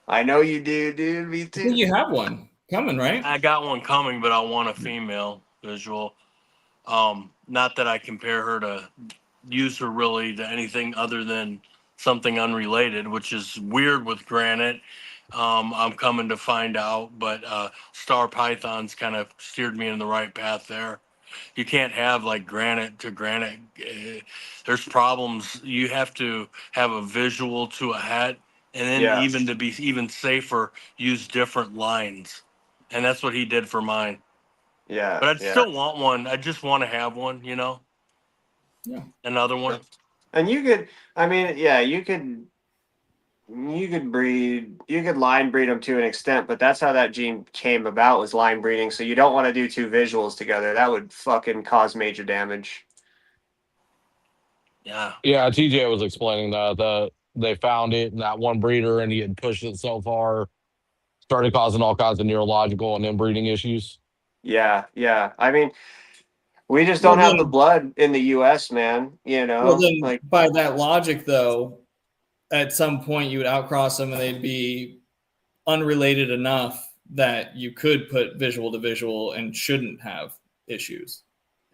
I know you do, dude. Me I too. think you have one coming, right? I got one coming, but I want a female visual. Not that I compare her to use her really to anything other than something unrelated, which is weird with granite. I'm coming to find out, but Star Pythons kind of steered me in the right path there. You can't have like granite to granite. There's problems. You have to have a visual to a hat, and then even to be even safer, use different lines. And that's what he did for mine. Yeah. But I'd still want one. I just want to have one, Yeah. Another one. And you could, I mean, yeah, you could line breed them to an extent, but that's how that gene came about, was line breeding. So you don't want to do two visuals together. That would fucking cause major damage. Yeah. Yeah, TJ was explaining that they found it in that one breeder and he had pushed it so far, started causing all kinds of neurological and inbreeding issues. Yeah. I mean, we just don't have the blood in the U.S., man. Well, then, like by that logic, though, at some point you would outcross them and they'd be unrelated enough that you could put visual to visual and shouldn't have issues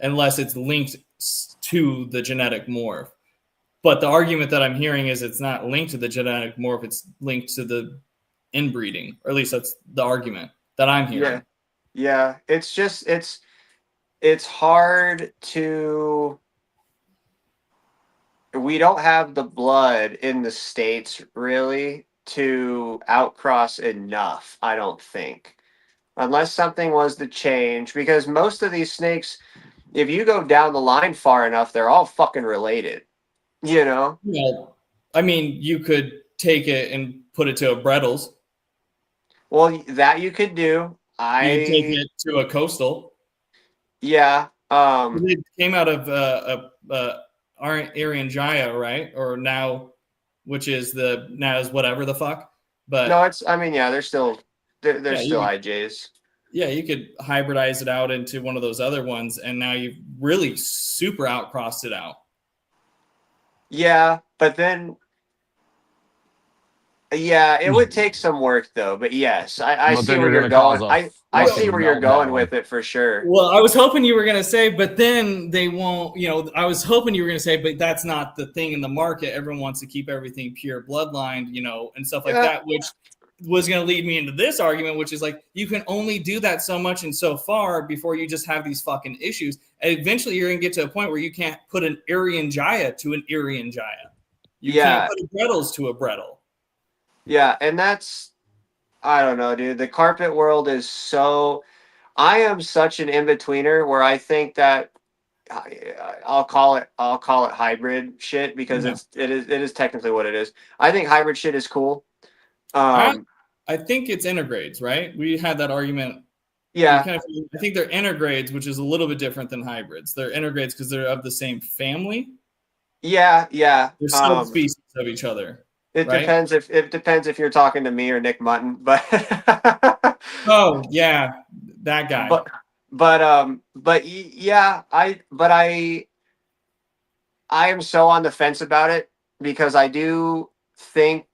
unless it's linked to the genetic morph. But the argument that I'm hearing is it's not linked to the genetic morph, it's linked to the inbreeding, or at least that's the argument that I'm hearing. Yeah. It's just, it's hard to, we don't have the blood in the States really to outcross enough, I don't think. Unless something was to change, because most of these snakes, if you go down the line far enough, they're all fucking related. Well, I mean, you could take it and put it to a Brettles. Well, that you could do. You take it to a coastal. Yeah. It came out of Aryan Jaya, right? Or now, which is now is whatever the fuck. But no, it's. I mean, yeah, they're still yeah, still IJs. Yeah, you could hybridize it out into one of those other ones, and now you've really super outcrossed it out. Yeah, but then, yeah, it would take some work though. But yes, I But see then where you're you're gonna going. cause a I see fucking where you're going meltdown. with it for sure. Well, I was hoping you were going to say, but then they won't, I was hoping you were going to say, but that's not the thing in the market. Everyone wants to keep everything pure bloodline, and stuff like Yeah. that, which was going to lead me into this argument, which is like, you can only do that so much and so far before you just have these fucking issues. And eventually you're going to get to a point where you can't put an Aryan Jaya to an Aryan Jaya. You can't put a Brettles to a Brettle. Yeah, and that's, I don't know, dude. The carpet world is so. I am such an in-betweener where I think that I'll call it hybrid shit because Yeah. it is technically what it is. I think hybrid shit is cool. I think it's intergrades, right? We had that argument. Yeah, I think they're intergrades, which is a little bit different than hybrids. They're intergrades because they're of the same family. yeah. They're subspecies of each other. It right? depends if you're talking to me or Nick Mutton, but Oh yeah, that guy. Yeah, I am so on the fence about it because I do think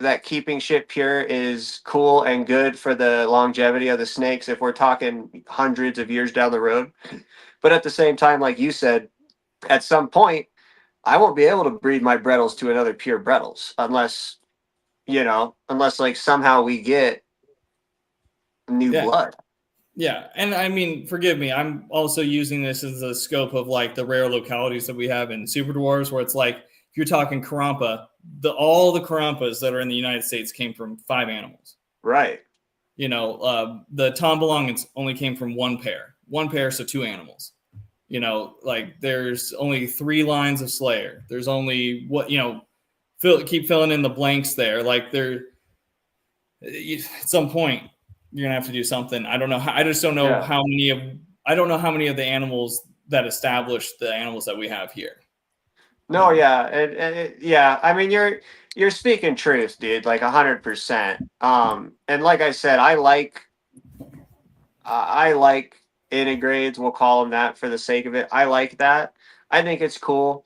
that keeping shit pure is cool and good for the longevity of the snakes if we're talking hundreds of years down the road. But at the same time, like you said, at some point, I won't be able to breed my Brettles to another pure Brettles unless like somehow we get new blood. Yeah, and I mean, forgive me, I'm also using this as a scope of like the rare localities that we have in Super Dwarves, where it's like if you're talking Karampa, all the Karampas that are in the United States came from 5 animals. Right. The Tombalongans only came from one pair, so 2 animals. Like there's only 3 lines of Slayer. There's only keep filling in the blanks there. Like at some point you're gonna have to do something. I don't know. I just don't know how many of the animals that establish the animals that we have here. No, yeah. I mean, you're speaking truth, dude. Like 100%. And like I said, I like integrades. We'll call them that for the sake of it. I like that. I think it's cool.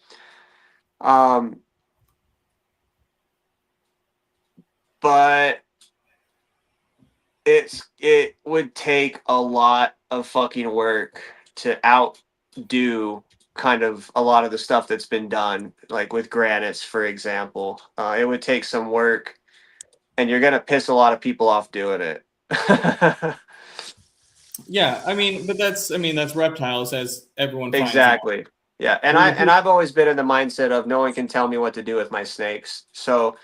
But it would take a lot of fucking work to outdo kind of a lot of the stuff that's been done, like with granites, for example. It would take some work, and you're gonna piss a lot of people off doing it. Yeah, but that's reptiles, as everyone finds exactly. out. Yeah, and I've always been in the mindset of no one can tell me what to do with my snakes. So,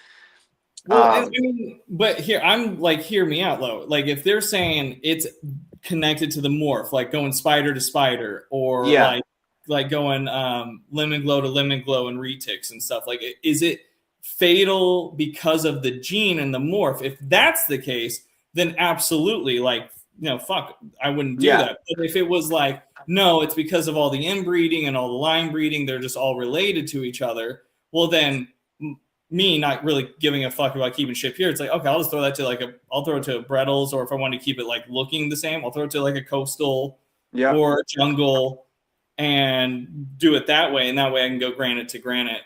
well, but here I'm like, hear me out, though. Like if they're saying it's connected to the morph, like going spider to spider, or like going lemon glow to lemon glow and retics and stuff. Like, is it fatal because of the gene and the morph? If that's the case, then absolutely, like, fuck, I wouldn't do that. But if it was like, no, it's because of all the inbreeding and all the line breeding, they're just all related to each other. Well, then me not really giving a fuck about keeping shit pure. It's like, okay, I'll just throw that to I'll throw it to a Brettles, or if I want to keep it like looking the same, I'll throw it to like a coastal or a jungle and do it that way. And that way I can go granite to granite,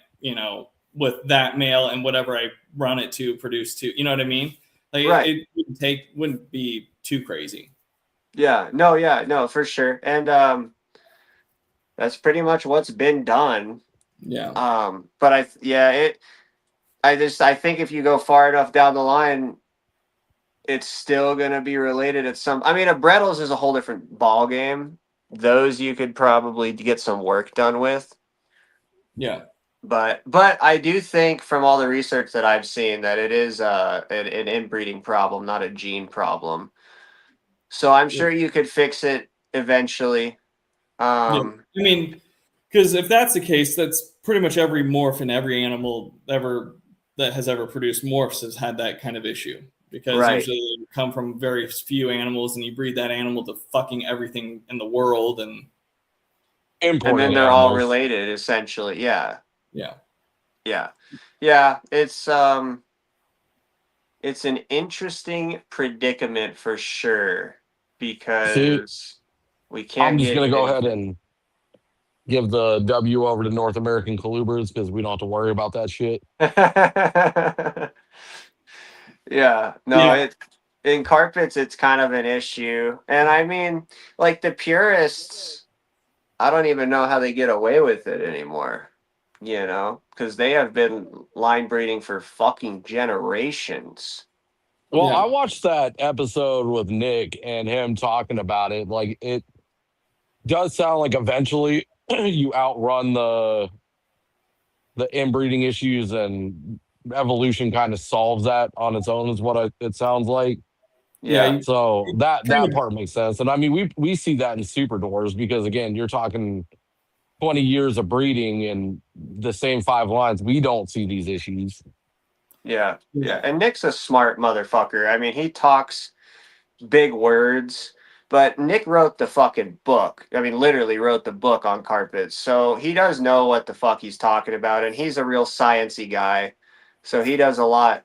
with that male and whatever I run it to produce to, you know what I mean? Like it wouldn't be too crazy. No, for sure. And that's pretty much what's been done. Yeah. But I think if you go far enough down the line, it's still going to be related at some. I mean, a Brettles is a whole different ball game. Those you could probably get some work done with. Yeah. But I do think from all the research that I've seen that it is an inbreeding problem, not a gene problem. So I'm sure you could fix it eventually. Because if that's the case, that's pretty much every morph and every animal that has ever produced morphs has had that kind of issue. because Right. usually you come from very few animals and you breed that animal to fucking everything in the world. And Imported then they're all animals. related, essentially. Yeah. yeah. Yeah. It's an interesting predicament for sure, because we can't I'm just get gonna go ahead and give the W over to North American Colubers because we don't have to worry about that shit. Yeah, no, it in carpets it's kind of an issue. And I mean, like the purists, I don't even know how they get away with it anymore, because they have been line breeding for fucking generations. Well, Yeah. I watched that episode with Nick and him talking about it. Like, it does sound like eventually you outrun the inbreeding issues, and evolution kind of solves that on its own, is what it sounds like. Yeah. So that kind of- part makes sense. And I mean, we see that in super doors because, again, you're talking 20 years of breeding in the same 5 lines. We don't see these issues. Yeah. And Nick's a smart motherfucker. I mean, he talks big words, but Nick wrote the fucking book. I mean, literally wrote the book on carpets. So he does know what the fuck he's talking about, and he's a real sciencey guy. So he does a lot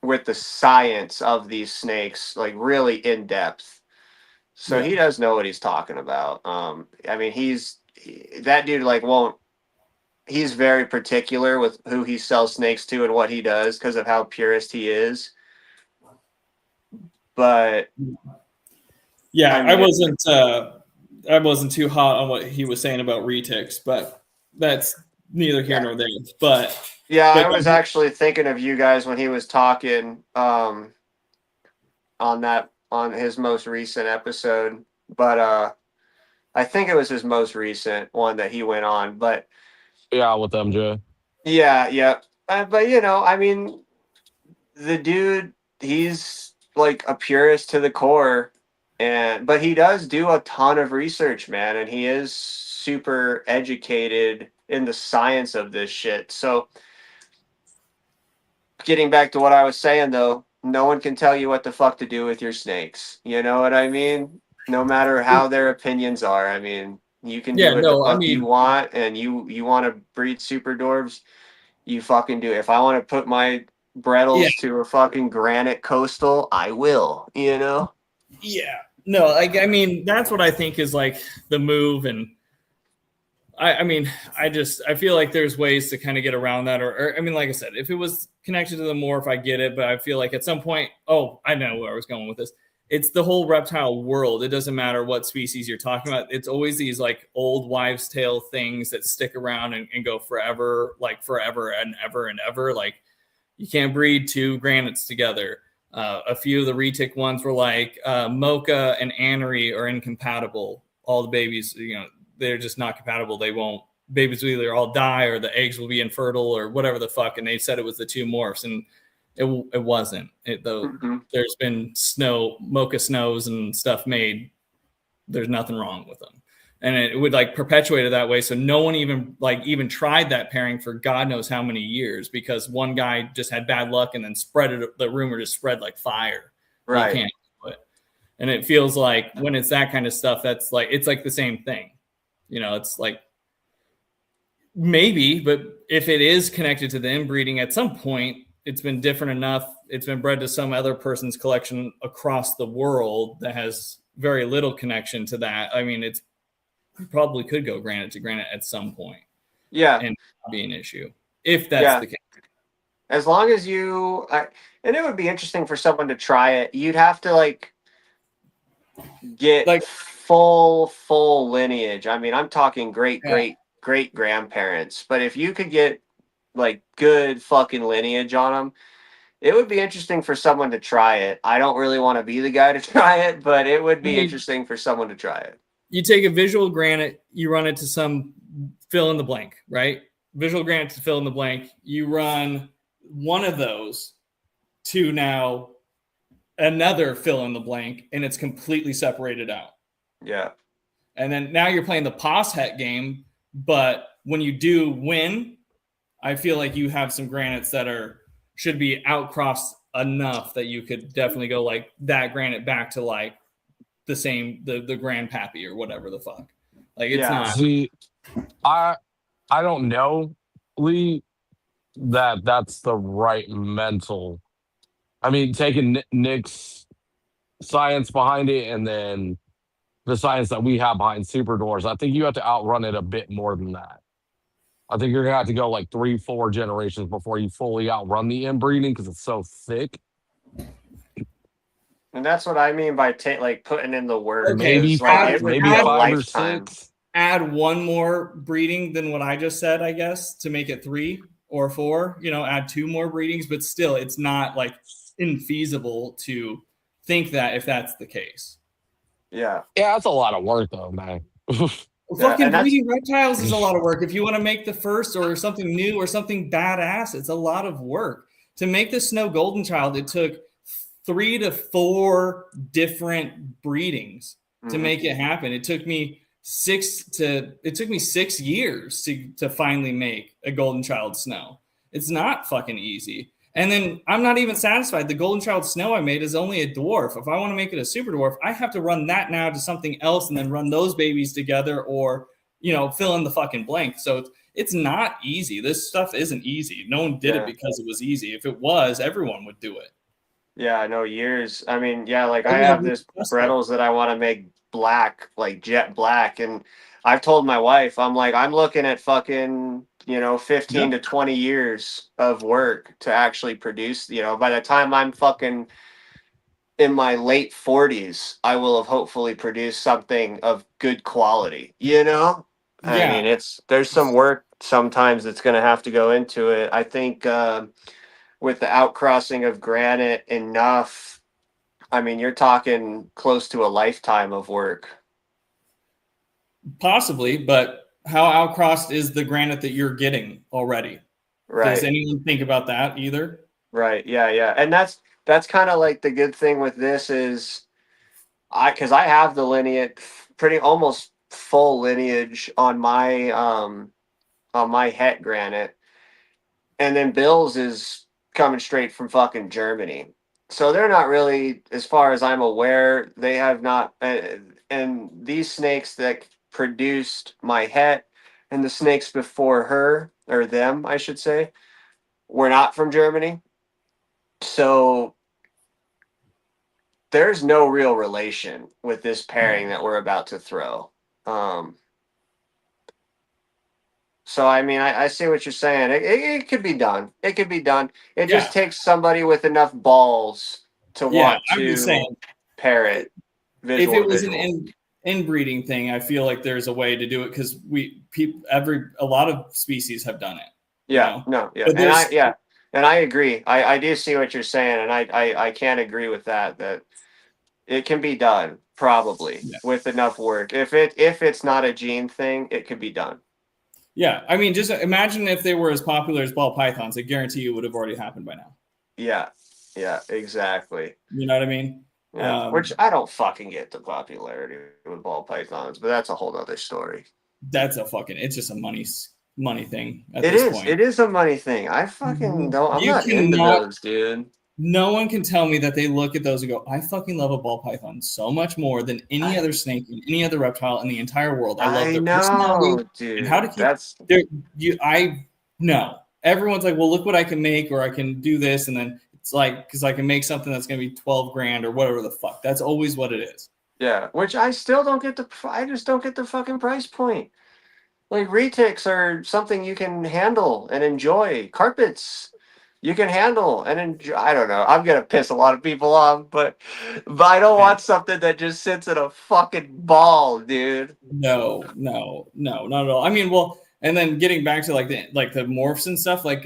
with the science of these snakes, like really in depth. So he does know what he's talking about. I mean, that dude like won't. He's very particular with who he sells snakes to and what he does because of how purist he is. But yeah, I mean, I wasn't too hot on what he was saying about retics, but that's neither here nor there. But yeah, I was actually thinking of you guys when he was talking on his most recent episode. But I think it was his most recent one that he went on. But Yeah, with MJ. yeah. But I mean, the dude, he's like a purist to the core, but he does do a ton of research, man, and he is super educated in the science of this shit. So getting back to what I was saying though, no one can tell you what the fuck to do with your snakes. You know what I mean? No matter how their opinions are. I mean, you can do what the fuck you want, and you want to breed super dwarves, you fucking do it. If I want to put my Brettles to a fucking granite coastal, I will, Yeah. No, like, I mean, that's what I think is like the move. And I mean, I feel like there's ways to kind of get around that. Or I mean, like I said, if it was connected to the morph, I get it. But I feel like at some point, I know where I was going with this. It's the whole reptile world. It doesn't matter what species you're talking about. It's always these like old wives' tale things that stick around and go forever, like forever and ever. Like, you can't breed 2 granites together. A few of the retic ones were like mocha and anery are incompatible. All the babies, they're just not compatible. Babies will either all die or the eggs will be infertile or whatever the fuck. And they said it was the 2 morphs, and it wasn't. There's been mocha snows and stuff made. There's nothing wrong with them. And it would like perpetuate it that way. So no one even tried that pairing for God knows how many years, because one guy just had bad luck and then the rumor just spread like fire. Right. You can't do it. And it feels like when it's that kind of stuff, it's like the same thing. It's like maybe, but if it is connected to the inbreeding at some point, it's been different enough. It's been bred to some other person's collection across the world that has very little connection to that. I mean, you probably could go granite to granite at some point. Yeah. And not be an issue if that's the case. As long as and it would be interesting for someone to try it. You'd have to like get like full lineage. I mean, I'm talking great grandparents, but if you could get like good fucking lineage on them, it would be interesting for someone to try it. I don't really want to be the guy to try it, but it would be interesting for someone to try it. You take a visual granite, you run it to some fill in the blank, right? Visual granite to fill in the blank. You run one of those to now another fill in the blank, and it's completely separated out. Yeah. And then now you're playing the pos het game, but when you do win, I feel like you have some granites that should be outcrossed enough that you could definitely go like that granite back to like the same the grandpappy or whatever the fuck. Like it's not. See, I don't know, Lee, that's the right mental. I mean, taking Nick's science behind it and then the science that we have behind super doors, I think you have to outrun it a bit more than that. I think you're gonna have to go like 3-4 generations before you fully outrun the inbreeding because it's so thick. And that's what I mean by like putting in the work. Okay, Maybe is, like, five, it would maybe be a 5 or lifetime. 6. Add one more breeding than what I just said, I guess, to make it 3 or 4. You know, add 2 more breedings, but still, it's not like infeasible to think that if that's the case. Yeah. Yeah, that's a lot of work though, man. Fucking breeding reptiles is a lot of work. If you want to make the first or something new or something badass, it's a lot of work. To make the snow golden child, it took 3 to 4 different breedings to make it happen. It took me 6 years to finally make a golden child snow. It's not fucking easy. And then I'm not even satisfied. The golden child snow I made is only a dwarf. If I want to make it a super dwarf, I have to run that now to something else and then run those babies together or, you know, fill in the fucking blank. So it's not easy. This stuff isn't easy. No one did it because it was easy. If it was, everyone would do it. Yeah, I know years. I mean, yeah, like I have this Brettles that I want to make black, like jet black. And I've told my wife, I'm like, I'm looking at fucking, 15 to 20 years of work to actually produce, by the time I'm fucking in my late 40s, I will have hopefully produced something of good quality, I mean, there's some work sometimes that's going to have to go into it. I think, with the outcrossing of granite enough, I mean, you're talking close to a lifetime of work. Possibly, but how outcrossed is the granite that you're getting already? Right. Does anyone think about that either? Right. Yeah. And that's kind of like the good thing with this is because I have the lineage, pretty almost full lineage on my het granite. And then Bill's is coming straight from fucking Germany. So they're not really, as far as I'm aware, they have not. And these snakes that produced my het and the snakes before her, or them, I should say, were not from Germany. So there's no real relation with this pairing that we're about to throw. So, I mean, I see what you're saying. It could be done. It could be done. It just takes somebody with enough balls to want to pair it. If it was an inbreeding thing, I feel like there's a way to do it because a lot of species have done it. Yeah, and I agree. I do see what you're saying, and I can't agree with that it can be done probably with enough work. If it's not a gene thing, it could be done. Yeah, I mean, just imagine if they were as popular as ball pythons. I guarantee you it would have already happened by now. Yeah, exactly. You know what I mean? Yeah, which I don't fucking get the popularity with ball pythons, but that's a whole other story. It's just a money thing at this this point. It is a money thing. I fucking don't. I'm not into those, dude. No one can tell me that they look at those and go, I fucking love a ball python so much more than any other snake and any other reptile in the entire world. I love their personality. Dude. And how to keep no. Everyone's like, well, look what I can make, or I can do this, and then it's like, because I can make something that's gonna be $12,000 or whatever the fuck. That's always what it is. Yeah, which I still don't get I just don't get the fucking price point. Like retics are something you can handle and enjoy. Carpets you can handle and enjoy. I don't know. I'm gonna piss a lot of people off, but I don't want something that just sits in a fucking ball, dude. No, not at all. I mean, well, and then getting back to like the morphs and stuff, like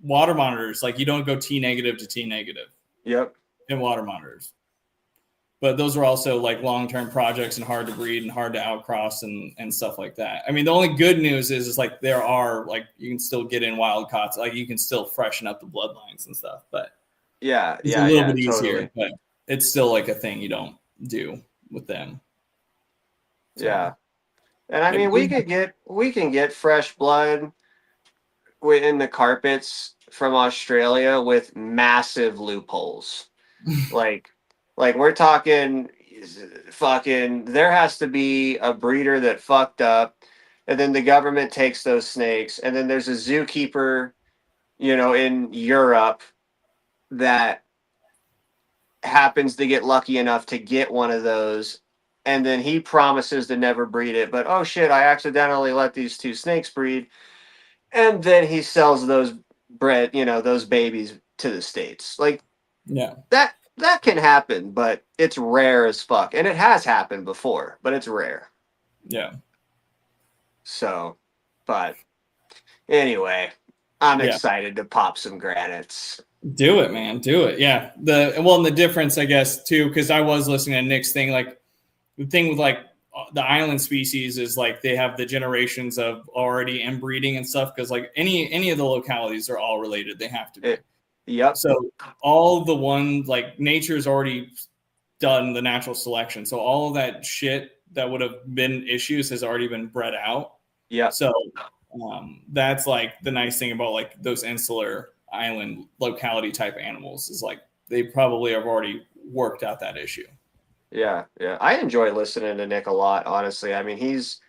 water monitors, like you don't go T negative to T negative. Yep. In water monitors. But those are also like long-term projects and hard to breed and hard to outcross and stuff like that. I mean, the only good news is like there are like you can still get in wild cots, like you can still freshen up the bloodlines and stuff. But it's a little bit easier, but it's still like a thing you don't do with them. So, yeah, and I mean we can get fresh blood in the carpets from Australia with massive loopholes. like we're talking fucking there has to be a breeder that fucked up, and then the government takes those snakes, and then there's a zookeeper, in Europe that happens to get lucky enough to get one of those, and then he promises to never breed it, but oh shit, I accidentally let these two snakes breed, and then he sells those those babies to the States. Like Yeah. that can happen, but it's rare as fuck. And it has happened before, but it's rare. Yeah. So, but anyway, I'm Yeah. excited to pop some granites. Do it, man. Do it. Yeah. And the difference, I guess, too, because I was listening to Nick's thing. Like the thing with like the island species is like they have the generations of already inbreeding and stuff. Because like any of the localities are all related. They have to be. Yep. So all the ones like nature's already done the natural selection. So all of that shit that would have been issues has already been bred out. Yeah. So that's like the nice thing about like those insular island locality type animals is like they probably have already worked out that issue. Yeah. I enjoy listening to Nick a lot, honestly. I mean, he's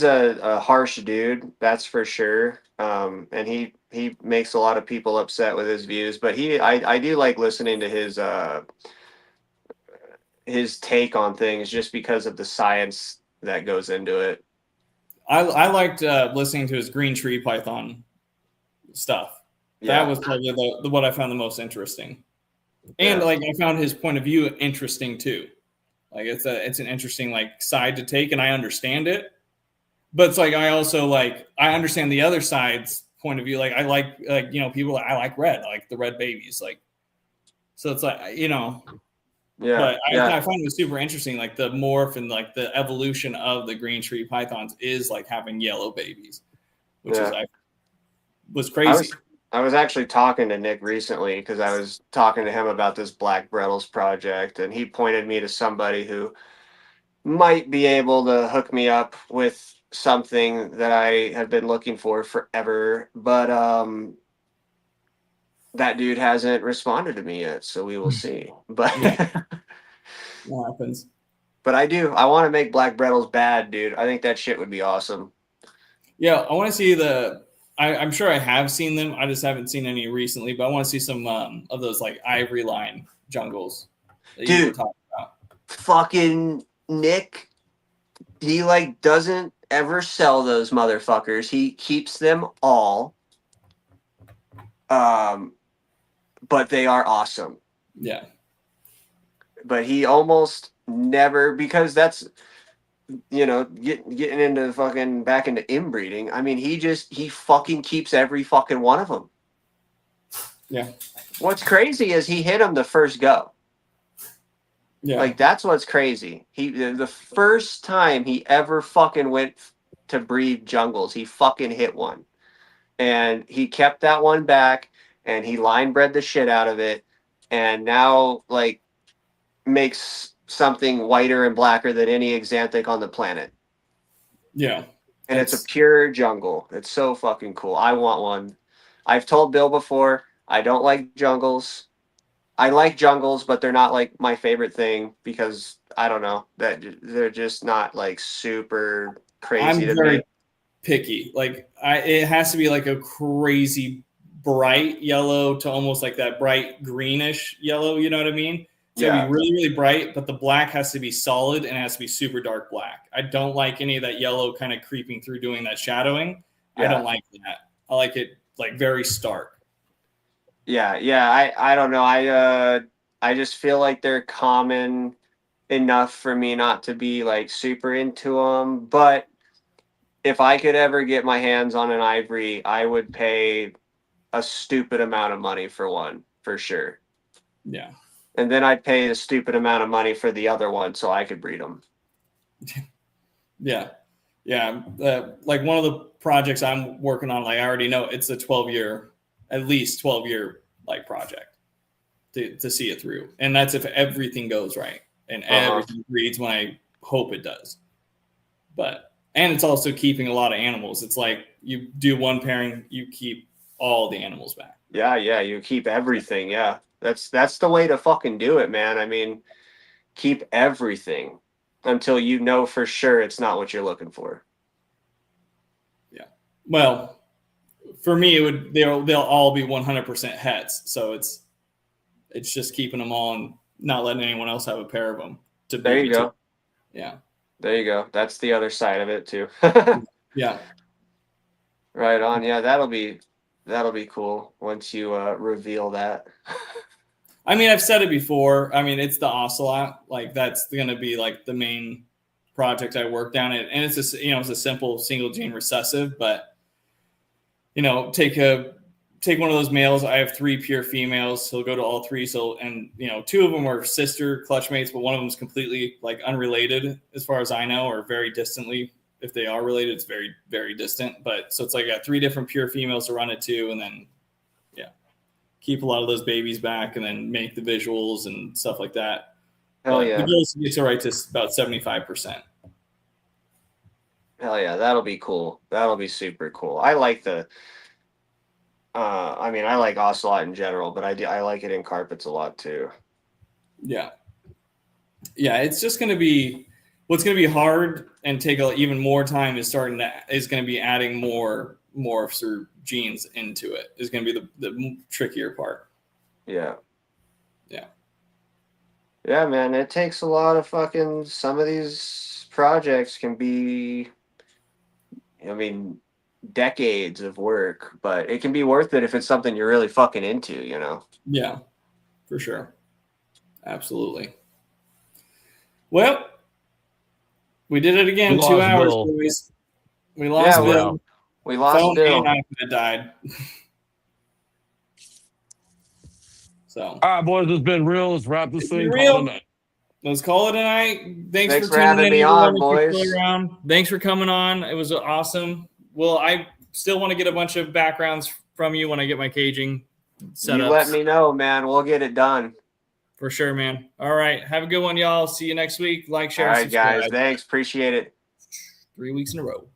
a harsh dude, that's for sure. And he makes a lot of people upset with his views, but I do like listening to his take on things just because of the science that goes into it. I liked listening to his green tree python stuff. That was probably the what I found the most interesting. And like I found his point of view interesting too. Like it's an interesting like side to take, and I understand it. But it's like I also like I understand the other side's point of view. Like I like people I like red, like the red babies. Like so it's like But I find it super interesting, like the morph and like the evolution of the green tree pythons is like having yellow babies, which was crazy. I was actually talking to Nick recently because I was talking to him about this Black Brettles project, and he pointed me to somebody who might be able to hook me up with something that I have been looking for forever. But that dude hasn't responded to me yet, so we will see. But What happens? But I want to make Black Brettles bad, dude. I think that shit would be awesome. Yeah, I want to see I'm sure I have seen them. I just haven't seen any recently, but I want to see some of those like ivory line jungles that you were talking about. Fucking Nick, he like doesn't ever sell those motherfuckers. He keeps them all. But they are awesome. Yeah. But he almost never, because that's getting into fucking back into inbreeding. I mean, he fucking keeps every fucking one of them. Yeah. What's crazy is he hit them the first go. Yeah. Like that's what's crazy. The first time he ever fucking went to breed jungles, he fucking hit one, and he kept that one back, and he line bred the shit out of it, and now like makes something whiter and blacker than any Xanthic on the planet. Yeah. And it's a pure jungle. It's so fucking cool. I want one. I've told Bill before, I don't like jungles. I like jungles, but they're not like my favorite thing because I don't know, that they're just not like super crazy to me. Picky. Like it has to be like a crazy bright yellow to almost like that bright greenish yellow. You know what I mean? It's gonna be really, really bright, but the black has to be solid and it has to be super dark black. I don't like any of that yellow kind of creeping through doing that shadowing. I don't like that. I like it like very stark. Yeah. I don't know. I just feel like they're common enough for me not to be like super into them. But if I could ever get my hands on an ivory, I would pay a stupid amount of money for one, for sure. Yeah. And then I'd pay a stupid amount of money for the other one so I could breed them. Yeah. Like one of the projects I'm working on, like I already know it's a at least 12 year like project to see it through. And that's if everything goes right and everything breeds when I hope it does. And it's also keeping a lot of animals. It's like you do one pairing, you keep all the animals back. Yeah, you keep everything. Yeah, that's the way to fucking do it, man. I mean, keep everything until you know for sure it's not what you're looking for. Yeah. Well, for me, they'll all be 100% hets. So it's just keeping them all and not letting anyone else have a pair of them. There you go. Yeah. There you go. That's the other side of it too. Yeah. Right on. Yeah, that'll be cool once you reveal that. I mean, I've said it before. I mean, it's the ocelot. Like that's going to be like the main project I work down it, and it's just it's a simple single gene recessive. But take one of those males. I have 3 pure females. He'll go to all 3. So and 2 of them are sister clutch mates, but one of them is completely like unrelated as far as I know, or very distantly. If they are related, it's very, very distant. But so it's like I got 3 different pure females to run it to, and then keep a lot of those babies back, and then make the visuals and stuff like that. Hell yeah. The goal is to get to right to about 75%. Hell yeah, that'll be cool. That'll be super cool. I like the. I mean, I like ocelot in general, but I like it in carpets a lot too. Yeah. Yeah, it's just going to be what's going to be hard and take even more time is going to be adding more morphs or genes into it is going to be the trickier part. Yeah. Yeah. Yeah, man, it takes a lot of fucking, some of these projects can be, I mean, decades of work, but it can be worth it if it's something you're really fucking into, Yeah, for sure. Absolutely. Well, we did it again. 2 hours, Bill. boys. We lost Bill. We lost Phone Bill. and I died. So. All right, boys, it's been real. Let's wrap this thing. Let's call it a night. Thanks for having me on, boys. Thanks for coming on. It was awesome. Well, I still want to get a bunch of backgrounds from you when I get my caging set up. You let me know, man. We'll get it done. For sure, man. All right. Have a good one, y'all. See you next week. Like, share, All right, subscribe. guys. Thanks. Appreciate it. 3 weeks in a row.